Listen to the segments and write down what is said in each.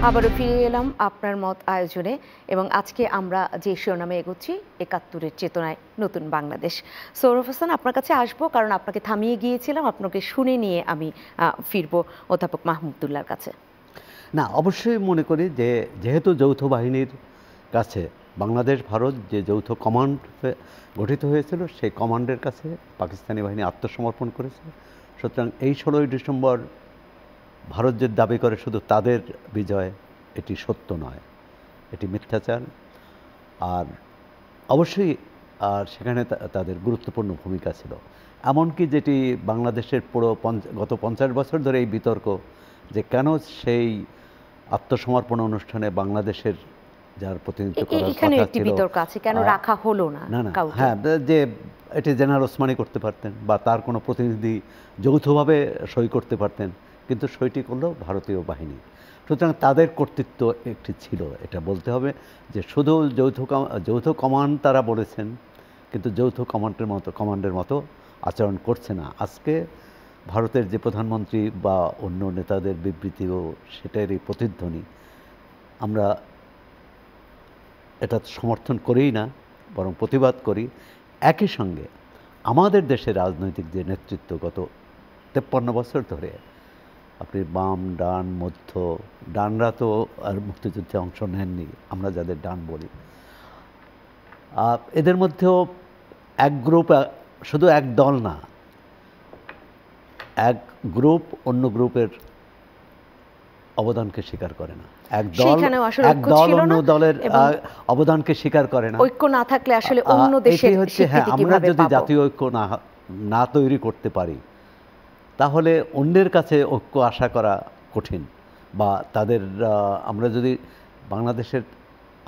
আবারও ফিরে এলাম আপনার মত আয়োজনে এবং আজকে আমরা যে শিরোনামে এগোচ্ছি ৭১-এর চেতনায় নতুন বাংলাদেশ। সৌরভ হাসান, আপনার কাছে আসবো কারণ আপনাকে থামিয়ে গিয়েছিলাম, আপনাকে শুনে নিয়ে আমি ফিরবো অধ্যাপক মাহমুদুল্লাহর কাছে। না, অবশ্যই মনে করি যে যেহেতু যৌথ বাহিনীর কাছে বাংলাদেশ ভারত যে যৌথ কমান্ড গঠিত হয়েছিল সেই কমান্ডের কাছে পাকিস্তানি বাহিনী আত্মসমর্পণ করেছে। সুতরাং এই ১৬ই ডিসেম্বর ভারত যে দাবি করে শুধু তাদের বিজয়, এটি সত্য নয়, এটি মিথ্যাচার। আর অবশ্যই আর সেখানে তাদের গুরুত্বপূর্ণ ভূমিকা ছিল। এমনকি যেটি বাংলাদেশের পুরো গত ৫০ বছর ধরে এই বিতর্ক যে কেন সেই আত্মসমর্পণ অনুষ্ঠানে বাংলাদেশের যার প্রতিনিধিত্ব করার কথা ছিল বিতর্ক আছে কেন রাখা হলো না। হ্যাঁ, যে এটি জেনারেল ওসমানী করতে পারতেন বা তার কোনো প্রতিনিধি যৌথভাবে সই করতে পারতেন, কিন্তু সইটি করলো ভারতীয় বাহিনী। সুতরাং তাদের কর্তৃত্ব একটি ছিল, এটা বলতে হবে যে শুধু যৌথ কমান্ড তারা বলেছেন, কিন্তু যৌথ কমান্ডের মতো আচরণ করছে না। আজকে ভারতের যে প্রধানমন্ত্রী বা অন্য নেতাদের বিবৃতিও সেটারই প্রতিধ্বনি। আমরা এটা সমর্থন করিই না, বরং প্রতিবাদ করি। একই সঙ্গে আমাদের দেশের রাজনৈতিক যে নেতৃত্ব গত ৫৩ বছর ধরে, আপনি বাম, ডান, মধ্য, ডানরা তো আর মুক্তিযুদ্ধে অংশ নেননি, আমরা যাদের ডান বলি, এদের মধ্যেও এক গ্রুপ, শুধু এক দল না, এক গ্রুপ অন্য গ্রুপের অবদানকে স্বীকার করে না। এক দল অন্য দলের অবদানকে স্বীকার করে না। ঐক্য না থাকলে আসলে অন্য দেশের হচ্ছে, হ্যাঁ, আমরা যদি জাতীয় ঐক্য না তৈরি করতে পারি তাহলে অন্যের কাছে ঐক্য আশা করা কঠিন। বা তাদের আমরা যদি বাংলাদেশের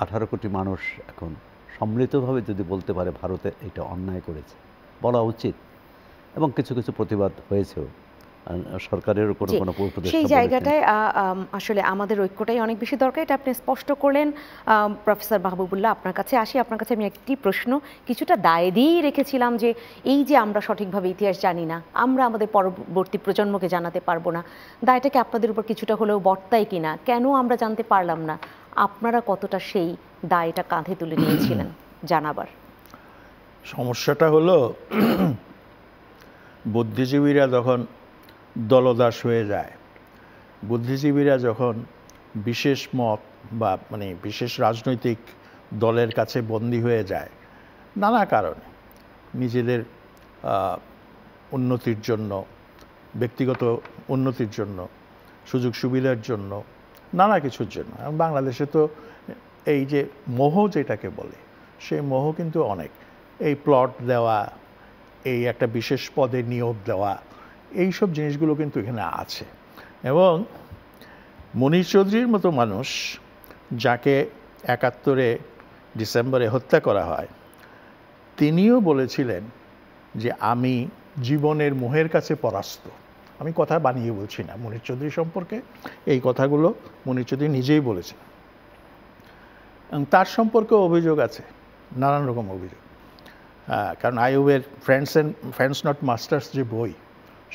18 কোটি মানুষ এখন সম্মিলিতভাবে যদি বলতে পারে ভারতে এটা অন্যায় করেছে, বলা উচিত। এবং কিছু কিছু প্রতিবাদ হয়েছেও, সরকারেরও কোনো উপদেষ্টা সেই জায়গাটায় আসলে আমাদের ঐক্যটাই অনেক বেশি দরকার, এটা আপনি স্পষ্ট করলেন। প্রফেসর মাহবুবুল্লাহ, আপনার কাছে আসি। আপনার কাছে আমি একটি প্রশ্ন কিছুটা দায় দিয়েই রেখেছিলাম যে এই যে আমরা সঠিকভাবে ইতিহাস জানি না, আমরা আমাদের পরবর্তী প্রজন্মকে জানাতে পারবো না, দায়টাকে আপনাদের উপর কিছুটা হলেও বর্তায় কিনা, কেন আমরা জানতে পারলাম না, আপনারা কতটা সেই দায়টা কাঁধে তুলে নিয়েছিলেন জানাবার? সমস্যাটা হলো বুদ্ধিজীবীরা যখন দলদাস হয়ে যায়, বুদ্ধিজীবীরা যখন বিশেষ মত বা বিশেষ রাজনৈতিক দলের কাছে বন্দী হয়ে যায় নানা কারণে, নিজেদের উন্নতির জন্য, ব্যক্তিগত উন্নতির জন্য, সুযোগ সুবিধার জন্য, নানা কিছুর জন্য। বাংলাদেশে তো এই যে মোহ যেটাকে বলে, সেই মোহ কিন্তু অনেক। এই প্লট দেওয়া, এই একটা বিশেষ পদে নিয়োগ দেওয়া, এইসব জিনিসগুলো কিন্তু এখানে আছে। এবং মনির চৌধুরীর মতো মানুষ, যাকে ৭১-এ ডিসেম্বরে হত্যা করা হয়, তিনিও বলেছিলেন যে আমি জীবনের মোহের কাছে পরাস্ত। আমি কথা বানিয়ে বলছি না মনির চৌধুরী সম্পর্কে, এই কথাগুলো মনির চৌধুরী নিজেই বলেছেন। এবং তার সম্পর্কে অভিযোগ আছে, নানান রকম অভিযোগ। কারণ আইয়ুবের ফ্রেন্ডস নট মাস্টার্স যে বই,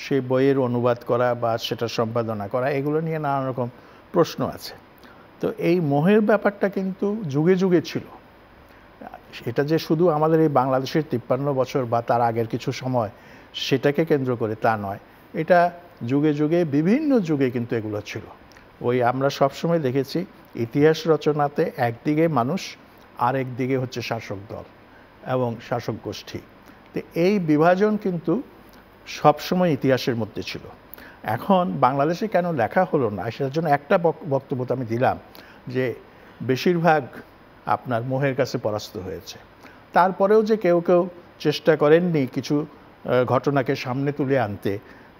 সেই বইয়ের অনুবাদ করা বা সেটা সম্পাদনা করা, এগুলো নিয়ে নানা রকম প্রশ্ন আছে। তো এই মোহের ব্যাপারটা কিন্তু যুগে যুগে ছিল। এটা যে শুধু আমাদের এই বাংলাদেশের ৫৩ বছর বা তার আগের কিছু সময় সেটাকে কেন্দ্র করে তা নয়, এটা যুগে যুগে বিভিন্ন যুগে কিন্তু এগুলো ছিল। ওই আমরা সবসময় দেখেছি ইতিহাস রচনাতে একদিকে মানুষ, আরেক দিকে হচ্ছে শাসক দল এবং শাসক গোষ্ঠী। তো এই বিভাজন কিন্তু সবসময় ইতিহাসের মধ্যে ছিল। এখন বাংলাদেশে কেন লেখা হলো না, সেটার জন্য একটা বক্তব্য আমি দিলাম যে বেশিরভাগ আপনার মোহের কাছে পরাস্ত হয়েছে। তারপরেও যে কেউ কেউ চেষ্টা করেননি কিছু ঘটনাকে সামনে তুলে আনতে,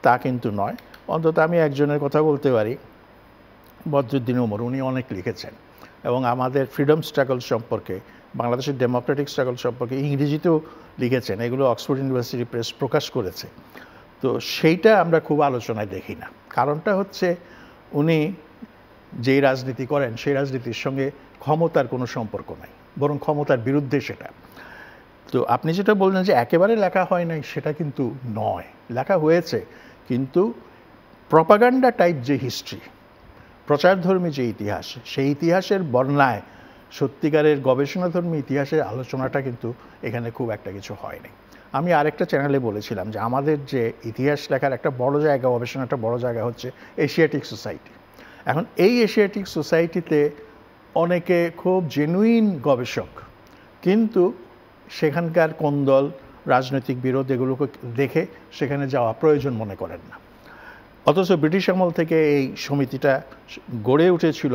তা কিন্তু নয়। অন্তত আমি একজনের কথা বলতে পারি, বদরুদ্দিন ওমর, উনি অনেক লিখেছেন এবং আমাদের ফ্রিডম স্ট্রাগল সম্পর্কে, বাংলাদেশের ডেমোক্রেটিক স্ট্রাগল সম্পর্কে ইংরেজিতেও লিখেছেন। এগুলো অক্সফোর্ড ইউনিভার্সিটি প্রেস প্রকাশ করেছে। তো সেইটা আমরা খুব আলোচনায় দেখি না। কারণটা হচ্ছে উনি যেই রাজনীতি করেন সেই রাজনীতির সঙ্গে ক্ষমতার কোনো সম্পর্ক নাই, বরং ক্ষমতার বিরুদ্ধে সেটা। তো আপনি যেটা বললেন যে একেবারে লেখা হয় নাই, সেটা কিন্তু নয়, লেখা হয়েছে। কিন্তু প্রপাগান্ডা টাইপ যে হিস্ট্রি, প্রচারধর্মী যে ইতিহাস, সেই ইতিহাসের বর্ণায় সত্যিকারের গবেষণাধর্মী ইতিহাসের আলোচনাটা কিন্তু এখানে খুব একটা কিছু হয়নি। আমি আরেকটা চ্যানেলে বলেছিলাম যে আমাদের যে ইতিহাস লেখার একটা বড় জায়গা, গবেষণাটা বড় জায়গা হচ্ছে এশিয়াটিক সোসাইটি। এখন এই এশিয়াটিক সোসাইটিতে অনেকে খুব জেনুইন গবেষক, কিন্তু সেখানকার কোন্দল, রাজনৈতিক বিরোধ এগুলোকে দেখে সেখানে যাওয়া প্রয়োজন মনে করেন না। অথচ ব্রিটিশ আমল থেকে এই সমিতিটা গড়ে উঠেছিল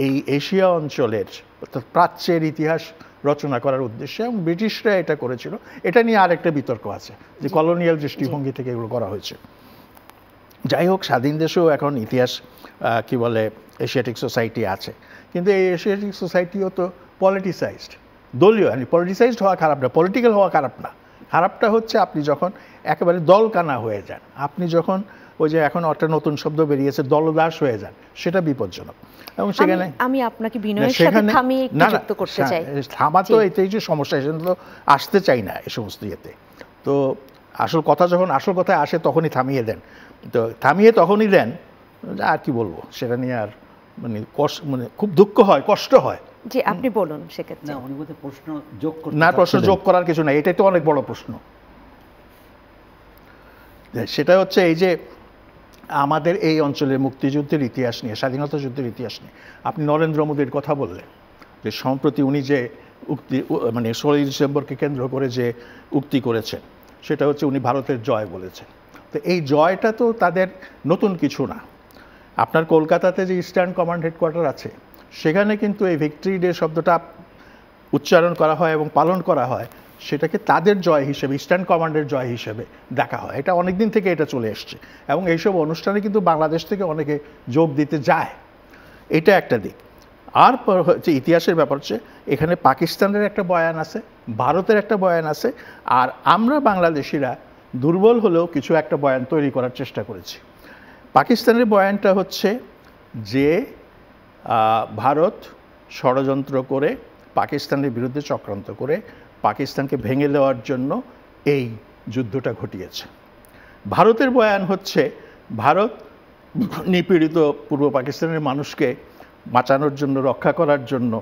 এই এশিয়া অঞ্চলের অর্থাৎ প্রাচ্যের ইতিহাস রচনা করার উদ্দেশ্যে, এবং ব্রিটিশরা এটা করেছিল। এটা নিয়ে আরেকটা বিতর্ক আছে যে কলোনিয়াল দৃষ্টিভঙ্গি থেকে এগুলো করা হয়েছে। যাই হোক, স্বাধীন দেশেও এখন ইতিহাস কি বলে এশিয়াটিক সোসাইটি আছে, কিন্তু এই এশিয়াটিক সোসাইটিও তো পলিটিসাইজড, দলীয়। পলিটিসাইজড হওয়া খারাপ না, পলিটিক্যাল হওয়া খারাপ না, খারাপটা হচ্ছে আপনি যখন একেবারে দলকানা হয়ে যান, আপনি যখন ওই যে এখন একটা নতুন শব্দ বেরিয়েছে দলদাস হয়ে যান, সেটা বিপজ্জনক। এবং সেখানে আমি আপনাকে বিনয়ের সাথে থামিয়ে একটু যুক্ত করতে চাই। থামা তো এতেই যে সমস্যা, সেটা তো আসতে চাই না এই সমস্ত ইয়েতে। তো আসল কথা যখন আসল কথায় আসে তখনই থামিয়ে দেন, তো থামিয়ে তখনই দেন, আর কি বলবো সেটা নিয়ে আর মানে খুব দুঃখ হয়, কষ্ট হয়। জি, আপনি বলুন সেক্ষেত্রে। না, উনি বলতে প্রশ্ন যোগ করতে না, প্রশ্ন যোগ করার কিছু নাই, এটাই তো অনেক বড় প্রশ্ন। সেটা হচ্ছে এই যে আমাদের এই অঞ্চলের মুক্তিযুদ্ধের ইতিহাস নিয়ে, স্বাধীনতা যুদ্ধের ইতিহাস নিয়ে আপনি নরেন্দ্র মোদীর কথা বললেন, যে সম্প্রতি উনি যে উক্তি মানে 16 ডিসেম্বরকে কেন্দ্র করে যে উক্তি করেছেন, সেটা হচ্ছে উনি ভারতের জয় বলেছেন। তো এই জয়টা তো তাদের নতুন কিছু না। আপনার কলকাতাতে যে ইস্টার্ন কমান্ড হেডকোয়ার্টার আছে, সেখানে কিন্তু এই ভিক্টরি ডে শব্দটা উচ্চারণ করা হয় এবং পালন করা হয়, সেটাকে তাদের জয় হিসেবে, ইস্টার্ন কমান্ডের জয় হিসেবে দেখা হয়। এটা অনেক দিন থেকে এটা চলে এসছে, এবং এইসব অনুষ্ঠানে কিন্তু বাংলাদেশ থেকে অনেকে যোগ দিতে যায়। এটা একটা দিক। আর হচ্ছে ইতিহাসের ব্যাপার হচ্ছে এখানে পাকিস্তানের একটা বয়ান আছে, ভারতের একটা বয়ান আছে, আর আমরা বাংলাদেশিরা দুর্বল হলেও কিছু একটা বয়ান তৈরি করার চেষ্টা করেছি। পাকিস্তানের বয়ানটা হচ্ছে যে ভারত ষড়যন্ত্র করে পাকিস্তানের বিরুদ্ধে চক্রান্ত করে পাকিস্তানকে ভেঙে দেওয়ার জন্য এই যুদ্ধটা ঘটিয়েছে। ভারতের বয়ান হচ্ছে ভারত নিপীড়িত পূর্ব পাকিস্তানের মানুষকে বাঁচানোর জন্য, রক্ষা করার জন্য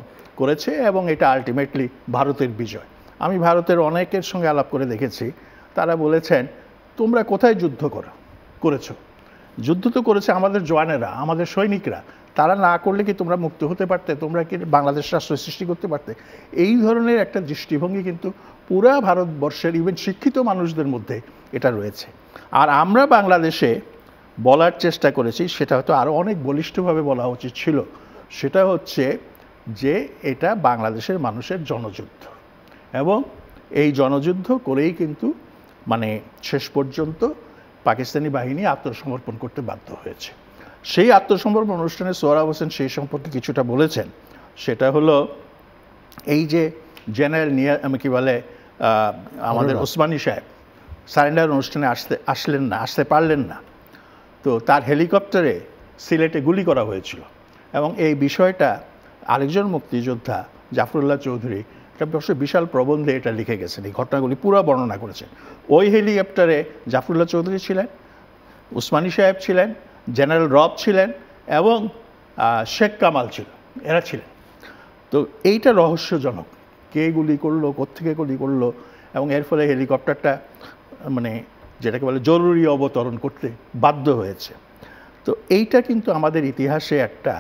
করেছে, এবং এটা আলটিমেটলি ভারতের বিজয়। আমি ভারতের অনেকের সঙ্গে আলাপ করে দেখেছি, তারা বলেছেন তোমরা কোথায় যুদ্ধ করেছো? যুদ্ধ তো করেছে আমাদের জওয়ানেরা, আমাদের সৈনিকরা, তারা না করলে কি তোমরা মুক্ত হতে পারতে? তোমরা কি বাংলাদেশ রাষ্ট্র সৃষ্টি করতে পারতে? এই ধরনের একটা দৃষ্টিভঙ্গি কিন্তু পুরা ভারতবর্ষের ইভেন শিক্ষিত মানুষদের মধ্যে এটা রয়েছে। আর আমরা বাংলাদেশে বলার চেষ্টা করেছি, সেটা হয়তো আরও অনেক বলিষ্ঠভাবে বলা উচিত ছিল, সেটা হচ্ছে যে এটা বাংলাদেশের মানুষের জনযুদ্ধ, এবং এই জনযুদ্ধ করেই কিন্তু মানে শেষ পর্যন্ত পাকিস্তানি বাহিনী আত্মসমর্পণ করতে বাধ্য হয়েছে। সেই আত্মসমর্পণ অনুষ্ঠানে সোহরাব হোসেন সেই সম্পর্কে কিছুটা বলেছেন। সেটা হলো এই যে জেনারেল কি বলে আমাদের ওসমানী সাহেব সারেন্ডার অনুষ্ঠানে আসতে পারলেন না, তো তার হেলিকপ্টারে সিলেটে গুলি করা হয়েছিল, এবং এই বিষয়টা আরেকজন মুক্তিযোদ্ধা জাফরুল্লাহ চৌধুরী একটা বিশাল প্রবন্ধে এটা লিখে গেছেন, এই ঘটনাগুলি পুরো বর্ণনা করেছেন। ওই হেলিকপ্টারে জাফরুল্লাহ চৌধুরী ছিলেন, উসমানী সাহেব ছিলেন, জেনারেল রব ছিলেন, এবং শেখ কামাল ছিল, এরা ছিলেন। তো এইটা রহস্যজনক, কে গুলি করলো, কোত্থেকে গুলি করলো, এবং এর ফলে হেলিকপ্টারটা মানে যেটাকে বলে জরুরি অবতরণ করতে বাধ্য হয়েছে। তো এইটা কিন্তু আমাদের ইতিহাসে একটা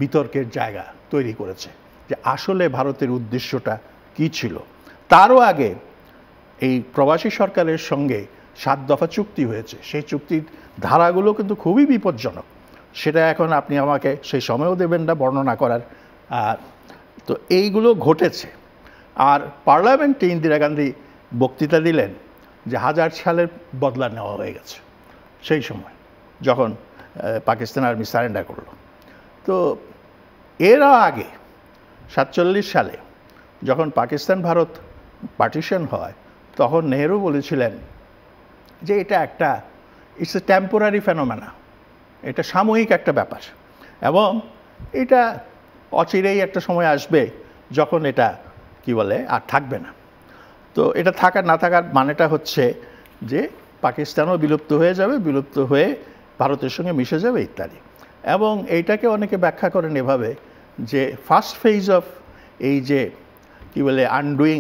বিতর্কের জায়গা তৈরি করেছে, যে আসলে ভারতের উদ্দেশ্যটা কি ছিল। তারও আগে এই প্রবাসী সরকারের সঙ্গে 7 দফা চুক্তি হয়েছে, সেই চুক্তির ধারাগুলো কিন্তু খুবই বিপজ্জনক। সেটা এখন আপনি আমাকে সেই সময়ও দেবেন না বর্ণনা করার। তো এইগুলো ঘটেছে। আর পার্লামেন্টে ইন্দিরা গান্ধী বক্তৃতা দিলেন যে 1000 সালের বদলা নেওয়া হয়ে গেছে সেই সময়, যখন পাকিস্তান আর্মি সারেন্ডার করলো। তো এর আগে 47 সালে যখন পাকিস্তান ভারত পার্টিশন হয়, তখন নেহেরু বলেছিলেন যে এটা একটা ইটস এ টেম্পোরারি ফেনোমেনা, এটা সাময়িক একটা ব্যাপার, এবং এটা অচিরেই একটা সময় আসবে যখন এটা কি বলে আর থাকবে না। তো এটা থাকার না থাকার মানেটা হচ্ছে যে পাকিস্তানও বিলুপ্ত হয়ে যাবে, বিলুপ্ত হয়ে ভারতের সঙ্গে মিশে যাবে ইত্যাদি। এবং এইটাকে অনেকে ব্যাখ্যা করেন এভাবে যে ফার্স্ট ফেজ অফ এই যে কি বলে আনডুইং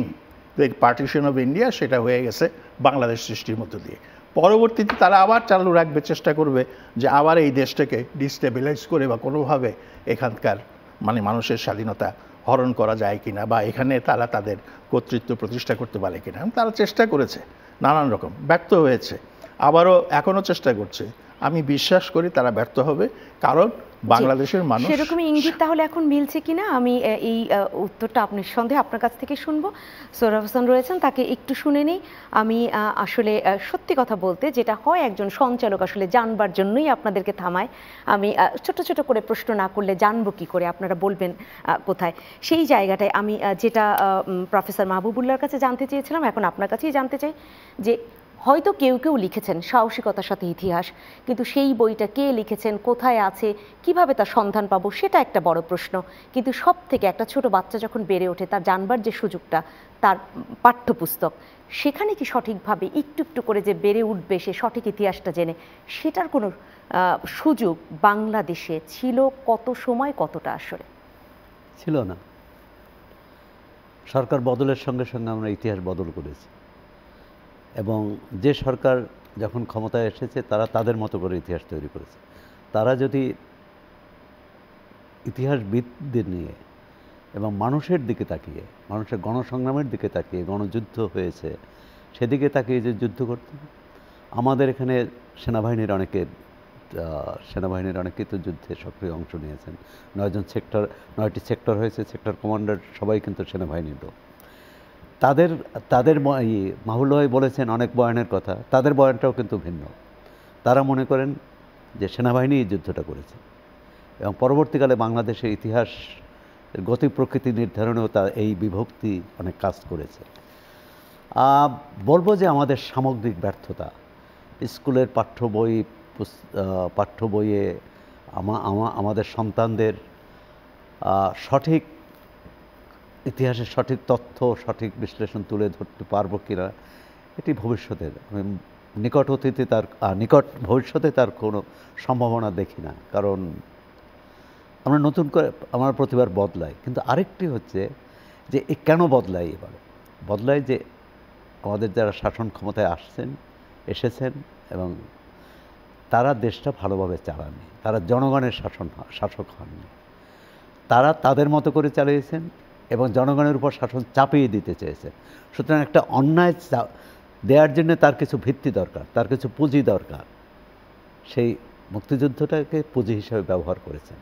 দ্য পার্টিশন অফ ইন্ডিয়া সেটা হয়ে গেছে বাংলাদেশ সৃষ্টির মধ্য দিয়ে। পরবর্তীতে তারা আবার চালু রাখবে, চেষ্টা করবে যে আবার এই দেশটাকে ডিস্টেবিলাইজ করে বা কোনোভাবে এখানকার মানে মানুষের স্বাধীনতা হরণ করা যায় কিনা বা এখানে তারা তাদের কর্তৃত্ব প্রতিষ্ঠা করতে পারে কিনা। তারা চেষ্টা করেছে নানান রকম, ব্যর্থ হয়েছে, আবারও এখনও চেষ্টা করছে। আমি বিশ্বাস করি তারা ব্যর্থ হবে, কারণ বাংলাদেশের মানুষ সেরকমই ইঙ্গিত তাহলে এখন মিলছে কিনা আমি এই উত্তরটা আপনি সন্দেহে আপনার কাছ থেকে শুনবো। সোহরাব হোসেন রয়েছেন, তাকে একটু শুনে নেই। আমি আসলে সত্যি কথা বলতে যেটা হয়, একজন সঞ্চালক আসলে জানবার জন্যই আপনাদেরকে থামায়। আমি ছোট ছোট করে প্রশ্ন না করলে জানবো কি করে, আপনারা বলবেন কোথায়, সেই জায়গাটায় আমি যেটা প্রফেসর মাহবুবুল্লাহর কাছে জানতে চেয়েছিলাম, এখন আপনার কাছেই জানতে চাই যে হয়তো কেউ কেউ লিখেছেন সাহসিকতার সাথে ইতিহাস, কিন্তু সেই বইটা কে লিখেছেন, কোথায় আছে, কিভাবে তার সন্ধান পাবো, সেটা একটা বড় প্রশ্ন। কিন্তু সব থেকে একটা ছোট বাচ্চা যখন বেড়ে ওঠে, তার জানবার যে সুযোগটা, তার পাঠ্যপুস্তক, সেখানে কি সঠিকভাবে একটু একটু করে যে বেড়ে উঠবে সে সঠিক ইতিহাসটা জেনে, সেটার কোনো সুযোগ বাংলাদেশে ছিল কত সময়, কতটা আসলে ছিল না। সরকার বদলের সঙ্গে সঙ্গে আমরা ইতিহাস বদল করেছি, এবং যে সরকার যখন ক্ষমতায় এসেছে তারা তাদের মতো করে ইতিহাস তৈরি করেছে। তারা যদি ইতিহাসবিদদের নিয়ে এবং মানুষের দিকে তাকিয়ে, মানুষের গণসংগ্রামের দিকে তাকিয়ে, গণযুদ্ধ হয়েছে সেদিকে তাকিয়ে যে যুদ্ধ করতেন, আমাদের এখানে সেনাবাহিনীর অনেকেই তো যুদ্ধে সক্রিয় অংশ নিয়েছেন। 9টি সেক্টর হয়েছে, সেক্টর কমান্ডার সবাই কিন্তু সেনাবাহিনীর লোক। তাদের মাহুল ভাই বলেছেন অনেক বয়ানের কথা, তাদের বয়ানটাও কিন্তু ভিন্ন। তারা মনে করেন যে সেনাবাহিনী এই যুদ্ধটা করেছে, এবং পরবর্তীকালে বাংলাদেশের ইতিহাস গতি প্রকৃতি নির্ধারণেও এই বিভক্তি অনেক কাজ করেছে। বলবো যে আমাদের সামগ্রিক ব্যর্থতা, স্কুলের পাঠ্য বইয়ে আমাদের সন্তানদের সঠিক ইতিহাসের সঠিক তথ্য, সঠিক বিশ্লেষণ তুলে ধরতে পারবো কিনা, এটি ভবিষ্যতের, আমি নিকট ভবিষ্যতে তার কোনো সম্ভাবনা দেখি না। কারণ আমরা নতুন করে আমার প্রতিবার বদলাই, কিন্তু আরেকটি হচ্ছে যে কেন বদলাই, বদলাই যে আমাদের যারা শাসন ক্ষমতায় এসেছেন এবং তারা দেশটা ভালোভাবে চালাননি, তারা জনগণের শাসক হননি, তারা তাদের মতো করে চালিয়েছেন এবং জনগণের উপর শাসন চাপিয়ে দিতে চেয়েছে। সুতরাং একটা অন্যায় দেওয়ার জন্য তার কিছু ভিত্তি দরকার, তার কিছু পুঁজি দরকার। সেই মুক্তিযুদ্ধটাকে পুঁজি হিসেবে ব্যবহার করেছেন।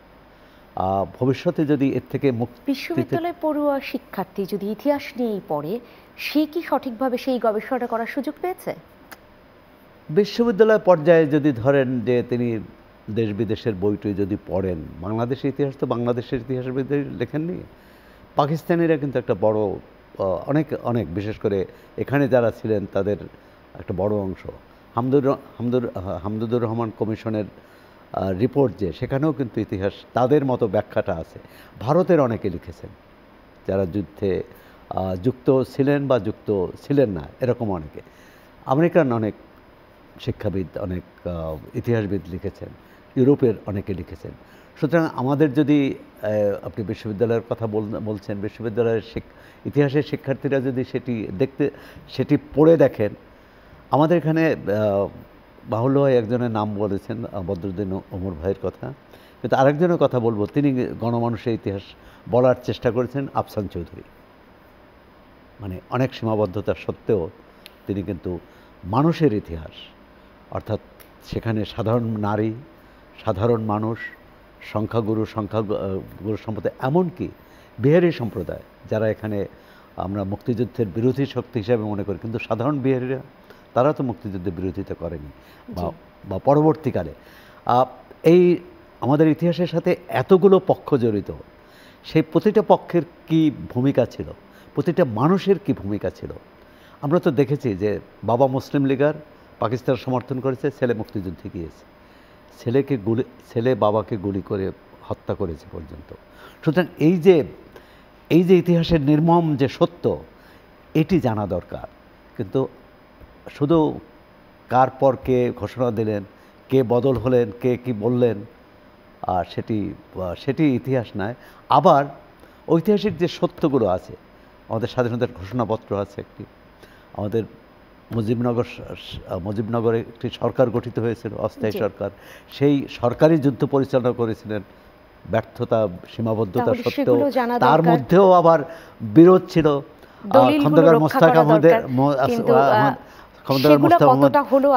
ভবিষ্যতে যদি এর থেকে বিশ্ববিদ্যালয় পড়ুয়া শিক্ষার্থী যদি ইতিহাস নিয়েই পড়ে, সে কি সঠিকভাবে সেই গবেষণা করার সুযোগ পেয়েছে? বিশ্ববিদ্যালয় পর্যায়ে যদি ধরেন যে তিনি দেশ বিদেশের বইটই যদি পড়েন, বাংলাদেশের ইতিহাস তো বাংলাদেশের ইতিহাসবিদদের লেখেননি, পাকিস্তানিরা কিন্তু একটা বড় অনেক বিশেষ করে এখানে যারা ছিলেন তাদের একটা বড় অংশ, হামদুর রহমান কমিশনের রিপোর্ট যে, সেখানেও কিন্তু ইতিহাস তাদের মতো ব্যাখ্যাটা আছে। ভারতের অনেকে লিখেছেন যারা যুদ্ধে যুক্ত ছিলেন বা যুক্ত ছিলেন না, এরকম অনেকে। আমেরিকান অনেক শিক্ষাবিদ, অনেক ইতিহাসবিদ লিখেছেন, ইউরোপের অনেকে লিখেছেন। সুতরাং আমাদের যদি আপনি বিশ্ববিদ্যালয়ের কথা বলছেন, বিশ্ববিদ্যালয়ের ইতিহাসের শিক্ষার্থীরা যদি সেটি পড়ে দেখেন, আমাদের এখানে বাহুল্য ভাই একজনের নাম বলেছেন, বদরুদ্দিন ওমর ভাইয়ের কথা, কিন্তু আরেকজনের কথা বলবো, তিনি গণমানুষের ইতিহাস বলার চেষ্টা করেছেন, আফসান চৌধুরী। মানে অনেক সীমাবদ্ধতা সত্ত্বেও তিনি কিন্তু মানুষের ইতিহাস, অর্থাৎ সেখানে সাধারণ নারী, সাধারণ মানুষ, সংখ্যাগুরু সম্প্রদায়, এমনকি বিহারি সম্প্রদায় যারা এখানে আমরা মুক্তিযুদ্ধের বিরোধী শক্তি হিসাবে মনে করি, কিন্তু সাধারণ বিহারিরা তারা তো মুক্তিযুদ্ধের বিরোধিতা করেনি বা পরবর্তীকালে। এই আমাদের ইতিহাসের সাথে এতগুলো পক্ষ জড়িত, সেই প্রতিটা পক্ষের কি ভূমিকা ছিল, প্রতিটা মানুষের কি ভূমিকা ছিল। আমরা তো দেখেছি যে বাবা মুসলিম লীগার পাকিস্তান সমর্থন করেছে, ছেলে মুক্তিযুদ্ধে গিয়েছে, ছেলে বাবাকে গুলি করে হত্যা করেছে পর্যন্ত। সুতরাং এই যে ইতিহাসের নির্মম যে সত্য, এটি জানা দরকার। কিন্তু শুধু কার পর কে ঘোষণা দিলেন, কে বদল হলেন, কে কি বললেন, আর সেটি ইতিহাস নয়। আবার ঐতিহাসিক যে সত্যগুলো আছে, আমাদের স্বাধীনতার ঘোষণাপত্র আছে একটি, আমাদের মুজিবনগরে একটি সরকার গঠিত হয়েছিল, অস্থায়ী সরকার। সেই সরকারি যুদ্ধ পরিচালনা করেছিলেন ব্যর্থতা, সীমাবদ্ধতা সত্ত্বেও। তার মধ্যেও আবার বিরোধ ছিল। খন্দকার মোস্তাক আহমদের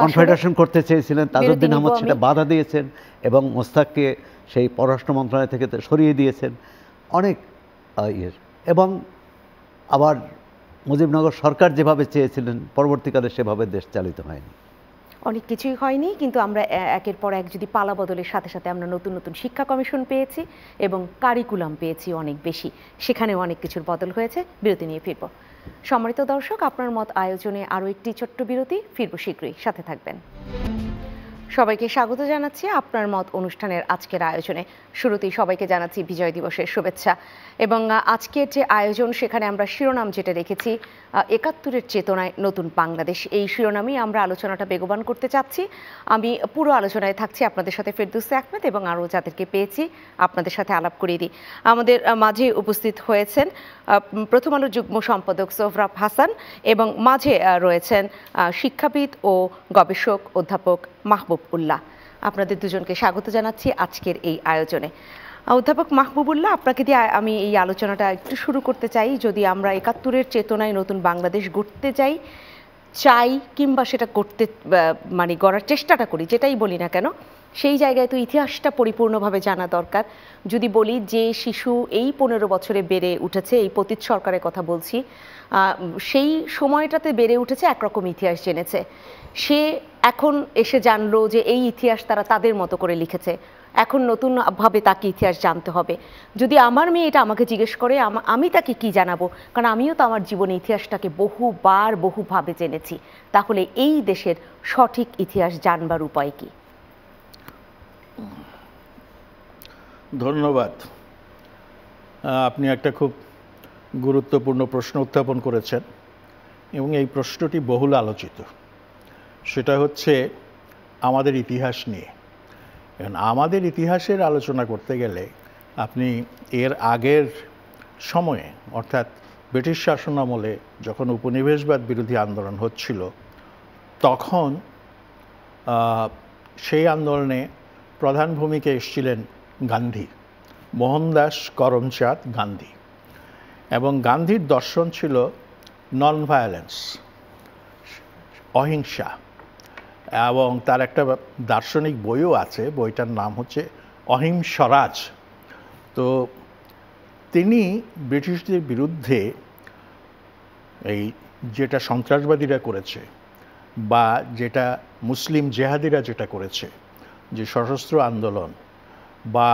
কনফেডারেশন করতে চেয়েছিলেন, তাজউদ্দিন আহমদ সেটা বাধা দিয়েছেন এবং মোস্তাককে সেই পররাষ্ট্র মন্ত্রণালয় থেকে সরিয়ে দিয়েছেন অনেক এবং আবার মুজিবনগর সরকার যেভাবে চেয়েছিলেন পরবর্তীকালে সেভাবে দেশ চালিত হয়নি। অনেক কিছুই হয়নি, কিন্তু আমরা একের পর এক যদি পালা বদলের সাথে সাথে আমরা নতুন নতুন শিক্ষা কমিশন পেয়েছি এবং কারিকুলাম পেয়েছি অনেক বেশি, সেখানেও অনেক কিছুর বদল হয়েছে। বিরতি নিয়ে ফিরব। সম্মানিত দর্শক, আপনার মত আয়োজনে আরও একটি ছোট্ট বিরতি, ফিরব শীঘ্রই, সাথে থাকবেন। সবাইকে স্বাগত জানাচ্ছি আপনার মত অনুষ্ঠানের আজকের আয়োজনে। শুরুতেই সবাইকে জানাচ্ছি বিজয় দিবসের শুভেচ্ছা। এবং আজকের যে আয়োজন, সেখানে আমরা শিরোনাম যেটা রেখেছি ৭১-এর চেতনায় নতুন বাংলাদেশ, এই শিরোনামেই আমরা আলোচনাটা বেগবান করতে চাচ্ছি। আমি পুরো আলোচনায় থাকছি আপনাদের সাথে ফেরদৌসী আহমেদ এবং আরও যাদেরকে পেয়েছি আপনাদের সাথে আলাপ করিয়ে দিই। আমাদের মাঝে উপস্থিত হয়েছেন প্রথম আলোর যুগ্ম সম্পাদক সোহরাব হাসান এবং মাঝে রয়েছেন শিক্ষাবিদ ও গবেষক অধ্যাপক মাহবুব উল্লাহ। আপনাদের দুজনকে স্বাগত জানাচ্ছি আজকের এই আয়োজনে। অধ্যাপক মাহবুবুল্লাহ, আপনাকে দিয়ে আমি এই আলোচনাটা একটু শুরু করতে চাই। যদি আমরা ৭১-এর চেতনায় নতুন বাংলাদেশ গড়তে চাই কিংবা সেটা করতে গড়ার চেষ্টাটা করি, যেটাই বলি না কেন, সেই জায়গায় তো ইতিহাসটা পরিপূর্ণভাবে জানা দরকার। যদি বলি যে শিশু এই ১৫ বছরে বেড়ে উঠেছে, এই পতিত সরকারের কথা বলছি, সেই সময়টাতে বেড়ে উঠেছে, একরকম ইতিহাস জেনেছে, সে এখন এসে জানলো যে এই ইতিহাস তারা তাদের মতো করে লিখেছে, এখন নতুনভাবে তাকে ইতিহাস জানতে হবে। যদি আমার মেয়ে এটা আমাকে জিজ্ঞেস করে, আমি তাকে কি জানাবো? কারণ আমিও তো আমার জীবনে ইতিহাসটাকে বহুভাবে জেনেছি। তাহলে এই দেশের সঠিক ইতিহাস জানবার উপায় কি? ধন্যবাদ। আপনি একটা খুব গুরুত্বপূর্ণ প্রশ্ন উত্থাপন করেছেন এবং এই প্রশ্নটি বহুল আলোচিত। সেটা হচ্ছে আমাদের ইতিহাস নিয়ে। আমাদের ইতিহাসের আলোচনা করতে গেলে আপনি এর আগের সময়ে, অর্থাৎ ব্রিটিশ শাসনামলে যখন উপনিবেশবাদ বিরোধী আন্দোলন হচ্ছিল, তখন সেই আন্দোলনে প্রধান ভূমিকা এসেছিলেন গান্ধী, মোহনদাস করমচাঁদ গান্ধী। এবং গান্ধীর দর্শন ছিল নন ভায়োলেন্স, অহিংসা। এবং তার একটা দার্শনিক বইও আছে, বইটার নাম হচ্ছে অহিম স্বরাজ। তো তিনি ব্রিটিশদের বিরুদ্ধে এই যেটা সন্ত্রাসবাদীরা করেছে বা যেটা মুসলিম জেহাদিরা যেটা করেছে, যে সশস্ত্র আন্দোলন বা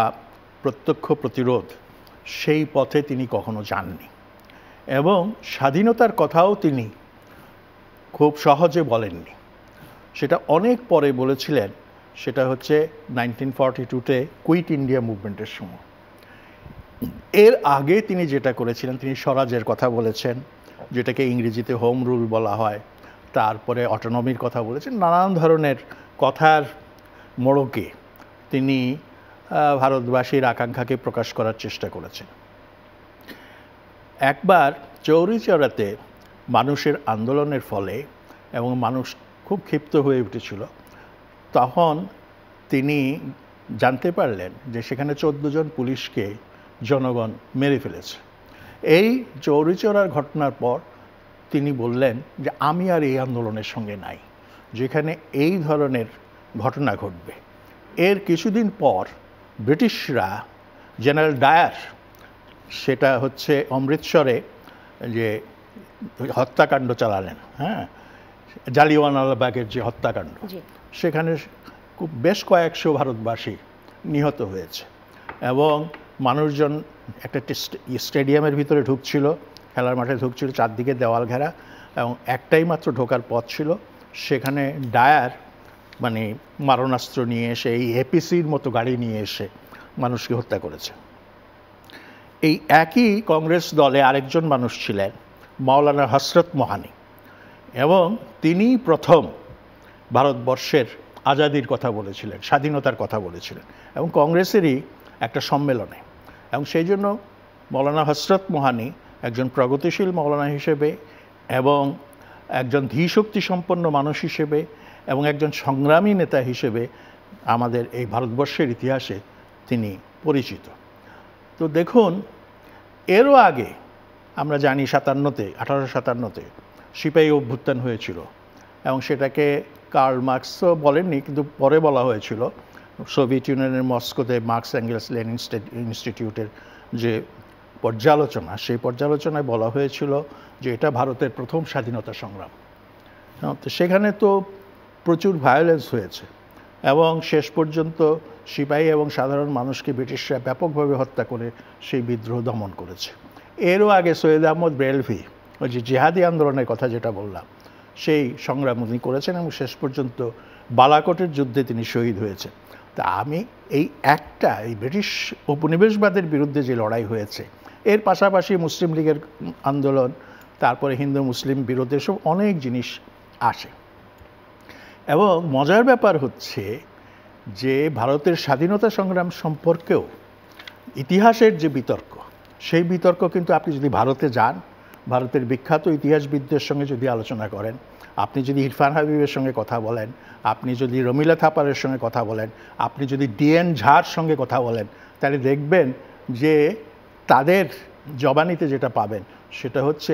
প্রত্যক্ষ প্রতিরোধ, সেই পথে তিনি কখনো যাননি। এবং স্বাধীনতার কথাও তিনি খুব সহজে বলেননি। সেটা অনেক পরে বলেছিলেন, সেটা হচ্ছে 1942-তে কুইট ইন্ডিয়া মুভমেন্টের সময়। এর আগে তিনি যেটা করেছিলেন, তিনি স্বরাজের কথা বলেছেন, যেটাকে ইংরেজিতে হোম রুল বলা হয়, তারপরে অটোনমির কথা বলেছেন। নানান ধরনের কথার মোড়কে তিনি ভারতবাসীর আকাঙ্ক্ষাকে প্রকাশ করার চেষ্টা করেছেন। একবার চৌরিচৌরাতে মানুষের আন্দোলনের ফলে এবং মানুষ খুব ক্ষিপ্ত হয়ে উঠেছিল, তখন তিনি জানতে পারলেন যে সেখানে 14 জন পুলিশকে জনগণ মেরে ফেলেছে। এই চৌরিচৌরার ঘটনার পর তিনি বললেন যে আমি আর এই আন্দোলনের সঙ্গে নাই, যেখানে এই ধরনের ঘটনা ঘটবে। এর কিছুদিন পর ব্রিটিশরা জেনারেল ডায়ার, সেটা হচ্ছে অমৃতসরে যে হত্যাকাণ্ড চালালেন, জালিয়ানওয়ালাবাগের যে হত্যাকাণ্ড, সেখানে বেশ কয়েকশো ভারতবাসী নিহত হয়েছে। এবং মানুষজন একটা স্টেডিয়ামের ভিতরে ঢুকছিল, খেলার মাঠে ঢুকছিল, চারদিকে দেওয়াল ঘেরা, এবং একটাই মাত্র ঢোকার পথ ছিল। সেখানে ডায়ার মারণাস্ত্র নিয়ে এসে, এই এপিসির মতো গাড়ি নিয়ে এসে মানুষকে হত্যা করেছে। এই একই কংগ্রেস দলে আরেকজন মানুষ ছিলেন মাওলানা হসরত মোহানি, এবং তিনি প্রথম ভারতবর্ষের আজাদির কথা বলেছিলেন, স্বাধীনতার কথা বলেছিলেন, এবং কংগ্রেসেরই একটা সম্মেলনে। এবং সেই জন্য মৌলানা হযরত মোহানি একজন প্রগতিশীল মৌলানা হিসেবে এবং একজন ধীশক্তি সম্পন্ন মানুষ হিসেবে এবং একজন সংগ্রামী নেতা হিসেবে আমাদের এই ভারতবর্ষের ইতিহাসে তিনি পরিচিত। তো দেখুন, এরও আগে আমরা জানি 1857-তে সিপাহী অভ্যুত্থান হয়েছিল, এবং সেটাকে কার্ল মার্কসও বলেননি, কিন্তু পরে বলা হয়েছিল সোভিয়েত ইউনিয়নের মস্কোতে মার্কস অ্যাঙ্গেলস লেনিন ইনস্টিটিউটের যে পর্যালোচনা, সেই পর্যালোচনায় বলা হয়েছিল যে এটা ভারতের প্রথম স্বাধীনতা সংগ্রাম। তো সেখানে তো প্রচুর ভায়োলেন্স হয়েছে, এবং শেষ পর্যন্ত সিপাহী এবং সাধারণ মানুষকে ব্রিটিশরা ব্যাপকভাবে হত্যা করে সেই বিদ্রোহ দমন করেছে। এরও আগে সৈয়দ আহমদ বেরেলভি, ওই যে জিহাদি আন্দোলনের কথা যেটা বললাম, সেই সংগ্রাম উনি করেছেন, এবং শেষ পর্যন্ত বালাকোটের যুদ্ধে তিনি শহীদ হয়েছে। তা আমি এই ব্রিটিশ উপনিবেশবাদের বিরুদ্ধে যে লড়াই হয়েছে, এর পাশাপাশি মুসলিম লীগের আন্দোলন, তারপরে হিন্দু মুসলিম বিরোধে সব অনেক জিনিস আসে। এবং মজার ব্যাপার হচ্ছে যে ভারতের স্বাধীনতা সংগ্রাম সম্পর্কেও ইতিহাসের যে বিতর্ক, সেই বিতর্ক কিন্তু আপনি যদি ভারতে যান, ভারতের বিখ্যাত ইতিহাসবিদদের সঙ্গে যদি আলোচনা করেন, আপনি যদি ইরফান হাবিবের সঙ্গে কথা বলেন, আপনি যদি রমিলা থাপারের সঙ্গে কথা বলেন, আপনি যদি ডিএন ঝার সঙ্গে কথা বলেন, তাহলে দেখবেন যে তাদের জবানিতে যেটা পাবেন সেটা হচ্ছে